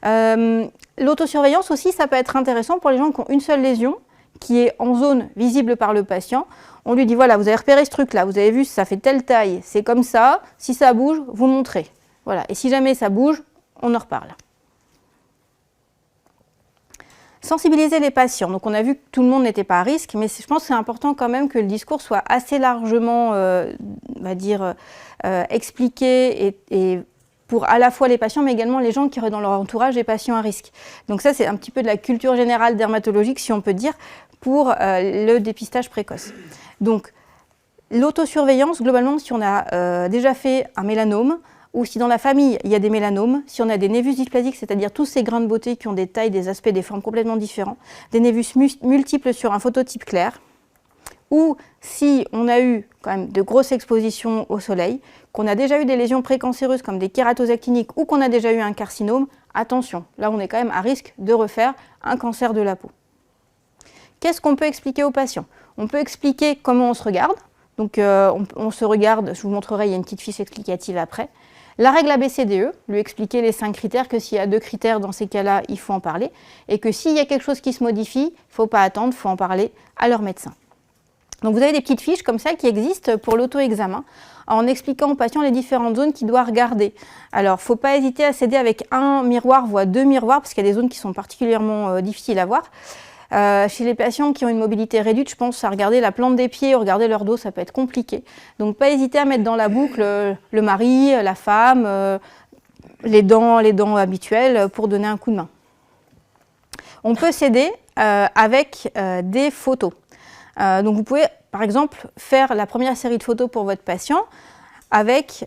H: L'autosurveillance aussi, ça peut être intéressant pour les gens qui ont une seule lésion qui est en zone visible par le patient. On lui dit voilà, vous avez repéré ce truc-là, vous avez vu, ça fait telle taille, c'est comme ça, si ça bouge, vous montrez. Voilà. Et si jamais ça bouge, on en reparle. Sensibiliser les patients. Donc on a vu que tout le monde n'était pas à risque, mais je pense que c'est important quand même que le discours soit assez largement, on va dire, expliqué et pour à la fois les patients, mais également les gens qui auraient dans leur entourage des patients à risque. Donc ça, c'est un petit peu de la culture générale dermatologique, si on peut dire, pour le dépistage précoce. Donc l'autosurveillance, globalement, si on a déjà fait un mélanome, ou si dans la famille, il y a des mélanomes, si on a des névus dysplasiques, c'est-à-dire tous ces grains de beauté qui ont des tailles, des aspects, des formes complètement différents, des névus multiples sur un phototype clair, ou si on a eu quand même de grosses expositions au soleil, qu'on a déjà eu des lésions précancéreuses comme des kératoses actiniques ou qu'on a déjà eu un carcinome, attention, là on est quand même à risque de refaire un cancer de la peau. Qu'est-ce qu'on peut expliquer aux patients? On peut expliquer comment on se regarde. Donc on se regarde, je vous montrerai, il y a une petite fiche explicative après. La règle ABCDE, lui expliquer les 5 critères, que s'il y a 2 critères dans ces cas-là, il faut en parler. Et que s'il y a quelque chose qui se modifie, il ne faut pas attendre, il faut en parler à leur médecin. Donc vous avez des petites fiches comme ça qui existent pour l'auto-examen, en expliquant aux patients les différentes zones qu'il doit regarder. Alors il ne faut pas hésiter à s'aider avec un miroir, voire 2 miroirs, parce qu'il y a des zones qui sont particulièrement difficiles à voir. Chez les patients qui ont une mobilité réduite, je pense à regarder la plante des pieds, regarder leur dos, ça peut être compliqué. Donc pas hésiter à mettre dans la boucle le mari, la femme, les dents habituelles pour donner un coup de main. On peut s'aider avec des photos. Donc vous pouvez par exemple faire la première série de photos pour votre patient avec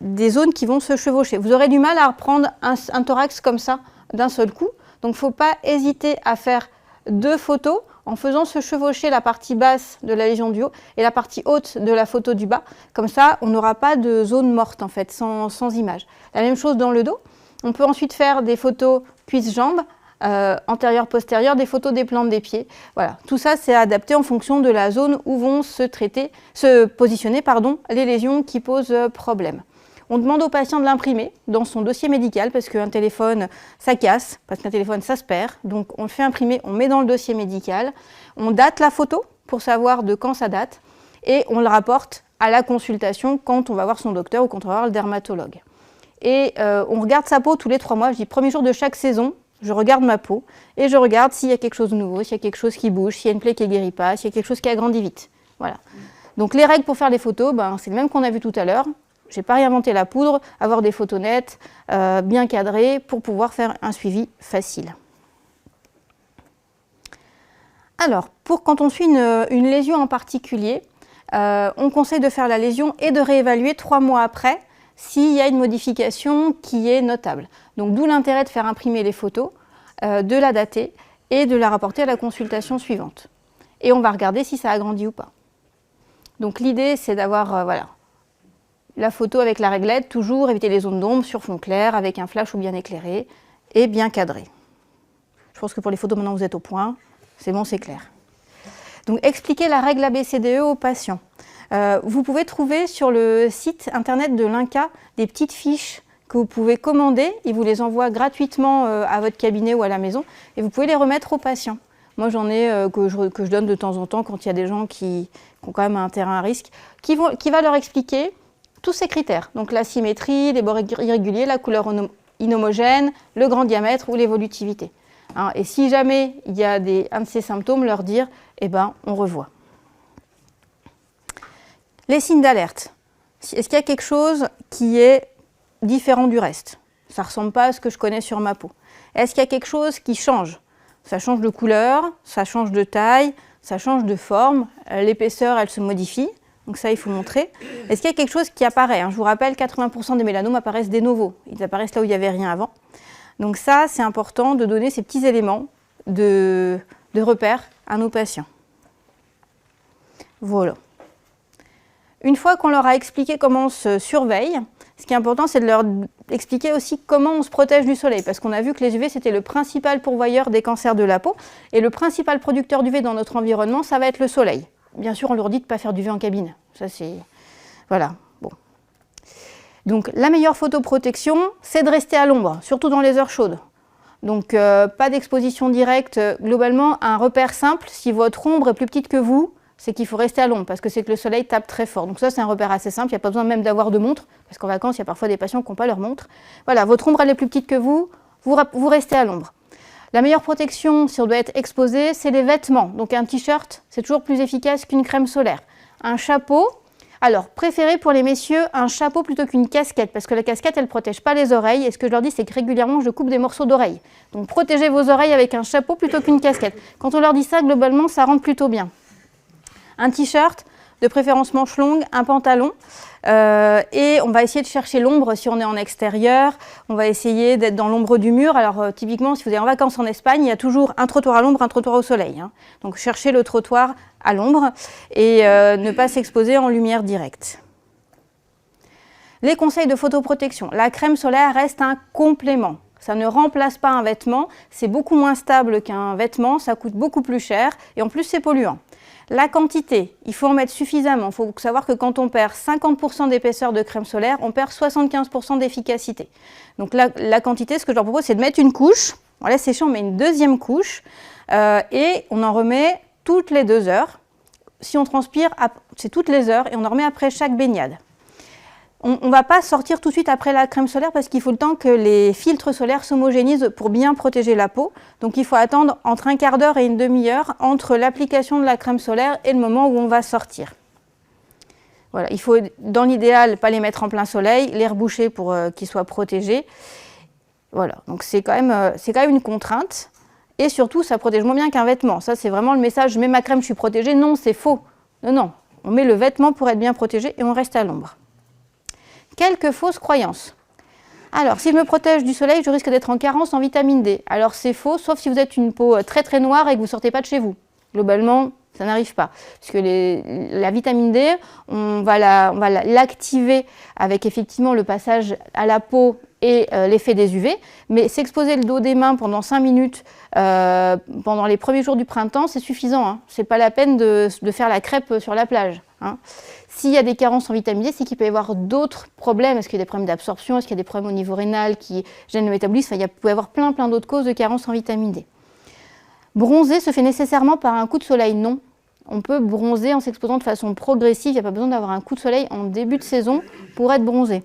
H: des zones qui vont se chevaucher. Vous aurez du mal à reprendre un thorax comme ça d'un seul coup, donc il ne faut pas hésiter à faire 2 photos en faisant se chevaucher la partie basse de la lésion du haut et la partie haute de la photo du bas. Comme ça, on n'aura pas de zone morte en fait, sans image. La même chose dans le dos. On peut ensuite faire des photos cuisses-jambes, antérieures-postérieures, des photos des plantes des pieds. Voilà. Tout ça, c'est adapté en fonction de la zone où vont se positionner les lésions qui posent problème. On demande au patient de l'imprimer dans son dossier médical parce qu'un téléphone, ça casse, parce qu'un téléphone, ça se perd. Donc on le fait imprimer, on met dans le dossier médical, on date la photo pour savoir de quand ça date et on le rapporte à la consultation quand on va voir son docteur ou quand on va voir le dermatologue. Et on regarde sa peau tous les 3 mois. Je dis, premier jour de chaque saison, je regarde ma peau et je regarde s'il y a quelque chose de nouveau, s'il y a quelque chose qui bouge, s'il y a une plaie qui ne guérit pas, s'il y a quelque chose qui a grandi vite. Voilà. Donc les règles pour faire les photos, c'est le même qu'on a vu tout à l'heure. Je n'ai pas réinventé la poudre, avoir des photos nettes, bien cadrées, pour pouvoir faire un suivi facile. Alors, quand on suit une lésion en particulier, on conseille de faire la lésion et de réévaluer 3 mois après s'il y a une modification qui est notable. Donc d'où l'intérêt de faire imprimer les photos, de la dater et de la rapporter à la consultation suivante. Et on va regarder si ça a grandi ou pas. Donc l'idée, c'est d'avoir la photo avec la réglette, toujours éviter les zones d'ombre sur fond clair, avec un flash ou bien éclairé et bien cadré. Je pense que pour les photos, maintenant, vous êtes au point. C'est bon, c'est clair. Donc, expliquer la règle ABCDE aux patients. Vous pouvez trouver sur le site internet de l'INCa des petites fiches que vous pouvez commander. Ils vous les envoient gratuitement à votre cabinet ou à la maison et vous pouvez les remettre aux patients. Moi, j'en ai que je donne de temps en temps quand il y a des gens qui ont quand même un terrain à risque, qui va leur expliquer tous ces critères. Donc, la symétrie, les bords irréguliers, la couleur inhomogène, le grand diamètre ou l'évolutivité. Hein, et si jamais il y a un de ces symptômes, leur dire, on revoit. Les signes d'alerte. Est-ce qu'il y a quelque chose qui est différent du reste? Ça ne ressemble pas à ce que je connais sur ma peau. Est-ce qu'il y a quelque chose qui change? Ça change de couleur, ça change de taille, ça change de forme, l'épaisseur, elle se modifie. Donc ça, il faut montrer. Est-ce qu'il y a quelque chose qui apparaît? Je vous rappelle, 80% des mélanomes apparaissent des novos. Ils apparaissent là où il n'y avait rien avant. Donc ça, c'est important de donner ces petits éléments de repère à nos patients. Voilà. Une fois qu'on leur a expliqué comment on se surveille, ce qui est important, c'est de leur expliquer aussi comment on se protège du soleil. Parce qu'on a vu que les UV, c'était le principal pourvoyeur des cancers de la peau. Et le principal producteur d'UV dans notre environnement, ça va être le soleil. Bien sûr, on leur dit de ne pas faire d'UV en cabine. Ça, c'est... Voilà. Bon. Donc, la meilleure photoprotection, c'est de rester à l'ombre, surtout dans les heures chaudes. Donc, pas d'exposition directe. Globalement, un repère simple, si votre ombre est plus petite que vous, c'est qu'il faut rester à l'ombre, parce que c'est que le soleil tape très fort. Donc ça, c'est un repère assez simple. Il n'y a pas besoin même d'avoir de montre, parce qu'en vacances, il y a parfois des patients qui n'ont pas leur montre. Voilà, votre ombre, elle est plus petite que vous, vous restez à l'ombre. La meilleure protection, si on doit être exposé, c'est les vêtements. Donc un t-shirt, c'est toujours plus efficace qu'une crème solaire. Un chapeau, alors préférez pour les messieurs un chapeau plutôt qu'une casquette, parce que la casquette, elle ne protège pas les oreilles. Et ce que je leur dis, c'est que régulièrement, je coupe des morceaux d'oreilles. Donc protégez vos oreilles avec un chapeau plutôt qu'une casquette. Quand on leur dit ça, globalement, ça rentre plutôt bien. Un t-shirt, de préférence manche longue, un pantalon, et on va essayer de chercher l'ombre si on est en extérieur, on va essayer d'être dans l'ombre du mur. Alors typiquement, si vous êtes en vacances en Espagne, il y a toujours un trottoir à l'ombre, un trottoir au soleil. Hein. Donc cherchez le trottoir à l'ombre et ne pas s'exposer en lumière directe. Les conseils de photoprotection. La crème solaire reste un complément. Ça ne remplace pas un vêtement, c'est beaucoup moins stable qu'un vêtement, ça coûte beaucoup plus cher et en plus c'est polluant. La quantité, il faut en mettre suffisamment. Il faut savoir que quand on perd 50% d'épaisseur de crème solaire, on perd 75% d'efficacité. Donc la quantité, ce que je leur propose, c'est de mettre une couche. On laisse sécher, on met une deuxième couche et on en remet toutes les 2 heures. Si on transpire, c'est toutes les heures et on en remet après chaque baignade. On ne va pas sortir tout de suite après la crème solaire parce qu'il faut le temps que les filtres solaires s'homogénéisent pour bien protéger la peau. Donc il faut attendre entre un quart d'heure et une demi-heure entre l'application de la crème solaire et le moment où on va sortir. Voilà, il faut dans l'idéal pas les mettre en plein soleil, les reboucher pour qu'ils soient protégés. Voilà, donc c'est quand même une contrainte. Et surtout, ça protège moins bien qu'un vêtement. Ça, c'est vraiment le message, je mets ma crème, je suis protégée. Non, c'est faux. Non, on met le vêtement pour être bien protégé et on reste à l'ombre. Quelques fausses croyances. Alors, si je me protège du soleil, je risque d'être en carence en vitamine D. Alors, c'est faux, sauf si vous êtes une peau très très noire et que vous ne sortez pas de chez vous. Globalement, ça n'arrive pas. Puisque la vitamine D, on va l'activer avec effectivement le passage à la peau et l'effet des UV. Mais s'exposer le dos des mains pendant 5 minutes pendant les premiers jours du printemps, c'est suffisant. Hein. Ce n'est pas la peine de faire la crêpe sur la plage. Hein. S'il y a des carences en vitamine D, c'est qu'il peut y avoir d'autres problèmes. Est-ce qu'il y a des problèmes d'absorption? Est-ce qu'il y a des problèmes au niveau rénal qui gênent le métabolisme? Il peut y avoir plein d'autres causes de carences en vitamine D. Bronzer se fait nécessairement par un coup de soleil? Non. on peut bronzer en s'exposant de façon progressive. Il n'y a pas besoin d'avoir un coup de soleil en début de saison pour être bronzé.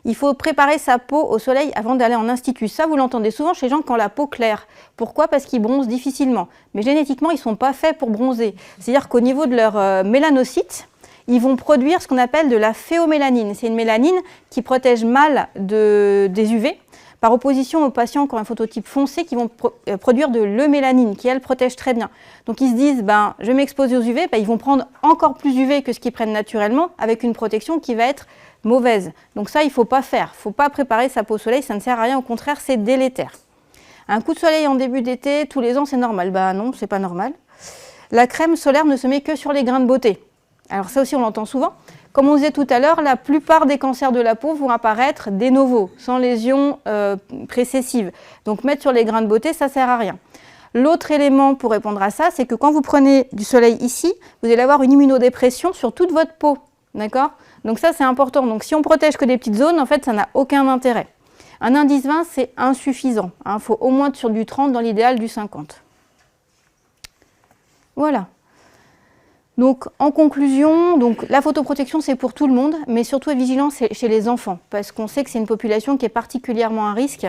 H: Il faut préparer sa peau au soleil avant d'aller en institut. Ça, vous l'entendez souvent chez les gens qui ont la peau claire. Pourquoi? Parce qu'ils bronzent difficilement. Mais génétiquement, ils ne sont pas faits pour bronzer. C'est-à-dire qu'au niveau de leurs mélanocytes, ils vont produire ce qu'on appelle de la phéomélanine. C'est une mélanine qui protège mal des UV, par opposition aux patients qui ont un phototype foncé qui vont produire de l'eumélanine, qui elle protège très bien. Donc ils se disent, je vais m'exposer aux UV, ils vont prendre encore plus UV que ce qu'ils prennent naturellement, avec une protection qui va être mauvaise. Donc ça, il ne faut pas faire. Il ne faut pas préparer sa peau au soleil, ça ne sert à rien, au contraire, c'est délétère. Un coup de soleil en début d'été, tous les ans, c'est normal. Non, c'est pas normal. La crème solaire ne se met que sur les grains de beauté. Alors ça aussi, on l'entend souvent. Comme on disait tout à l'heure, la plupart des cancers de la peau vont apparaître de novo, sans lésions précessives. Donc mettre sur les grains de beauté, ça ne sert à rien. L'autre élément pour répondre à ça, c'est que quand vous prenez du soleil ici, vous allez avoir une immunodépression sur toute votre peau. D'accord? Donc ça, c'est important. Donc si on protège que des petites zones, en fait, ça n'a aucun intérêt. Un indice 20, c'est insuffisant. Il faut au moins être sur du 30, dans l'idéal du 50. Voilà. Donc, en conclusion, la photoprotection, c'est pour tout le monde, mais surtout être vigilant chez les enfants, parce qu'on sait que c'est une population qui est particulièrement à risque.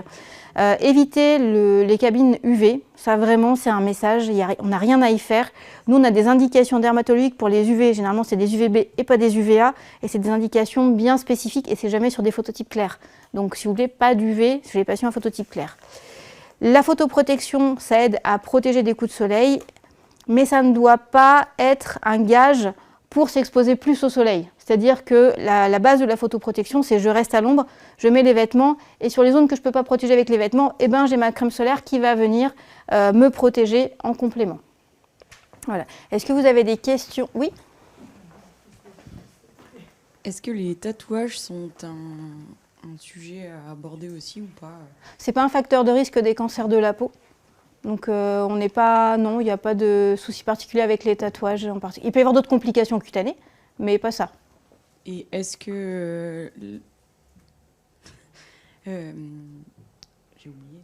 H: Éviter les cabines UV, ça vraiment, c'est un message, on n'a rien à y faire. Nous, on a des indications dermatologiques pour les UV, généralement, c'est des UVB et pas des UVA, et c'est des indications bien spécifiques, et c'est jamais sur des phototypes clairs. Donc, si vous voulez, pas d'UV chez les patients à phototype clair. La photoprotection, ça aide à protéger des coups de soleil, mais ça ne doit pas être un gage pour s'exposer plus au soleil. C'est-à-dire que la base de la photoprotection, c'est je reste à l'ombre, je mets les vêtements, et sur les zones que je ne peux pas protéger avec les vêtements, j'ai ma crème solaire qui va venir me protéger en complément. Voilà. Est-ce que vous avez des questions? Oui?
I: Est-ce que les tatouages sont un sujet à aborder aussi ou pas?
H: C'est pas un facteur de risque des cancers de la peau. Donc on n'est pas, non, il n'y a pas de souci particulier avec les tatouages en particulier. Il peut y avoir d'autres complications cutanées, mais pas ça.
I: Et est-ce que j'ai oublié.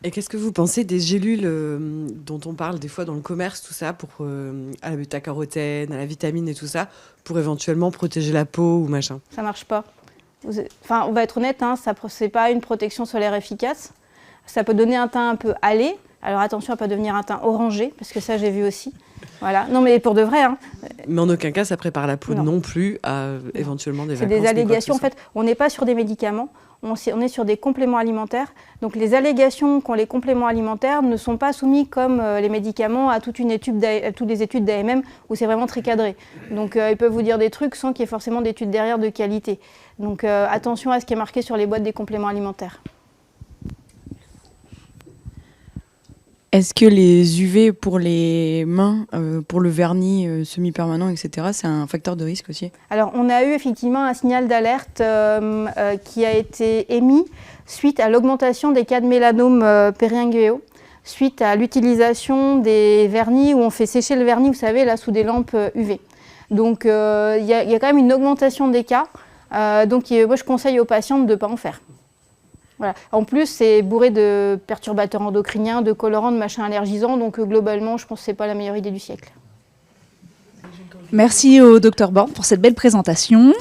L: Et qu'est-ce que vous pensez des gélules dont on parle des fois dans le commerce, tout ça, pour à la bêta-carotène, à la vitamine et tout ça, pour éventuellement protéger la peau ou machin?
H: Ça marche pas. Enfin, on va être honnête, c'est pas une protection solaire efficace. Ça peut donner un teint un peu hâlé. Alors attention à ne pas devenir un teint orangé, parce que ça j'ai vu aussi. Voilà. Non mais pour de vrai.
L: Mais en aucun cas ça prépare la peau non plus à éventuellement des vacances.
H: C'est des allégations. En fait, on n'est pas sur des médicaments, on est sur des compléments alimentaires. Donc les allégations qu'ont les compléments alimentaires ne sont pas soumis comme les médicaments à toutes les études d'AMM où c'est vraiment très cadré. Donc ils peuvent vous dire des trucs sans qu'il y ait forcément d'études derrière de qualité. Donc attention à ce qui est marqué sur les boîtes des compléments alimentaires.
I: Est-ce que les UV pour les mains, pour le vernis semi-permanent, etc., c'est un facteur de risque aussi? Alors,
H: on a eu effectivement un signal d'alerte qui a été émis suite à l'augmentation des cas de mélanome périinguéaux, suite à l'utilisation des vernis où on fait sécher le vernis, vous savez, là, sous des lampes UV. Donc, il y a quand même une augmentation des cas. Donc, moi, je conseille aux patientes de ne pas en faire. Voilà. En plus, c'est bourré de perturbateurs endocriniens, de colorants, de machins allergisants. Donc, globalement, je pense que ce n'est pas la meilleure idée du siècle.
A: Merci au Dr Born pour cette belle présentation.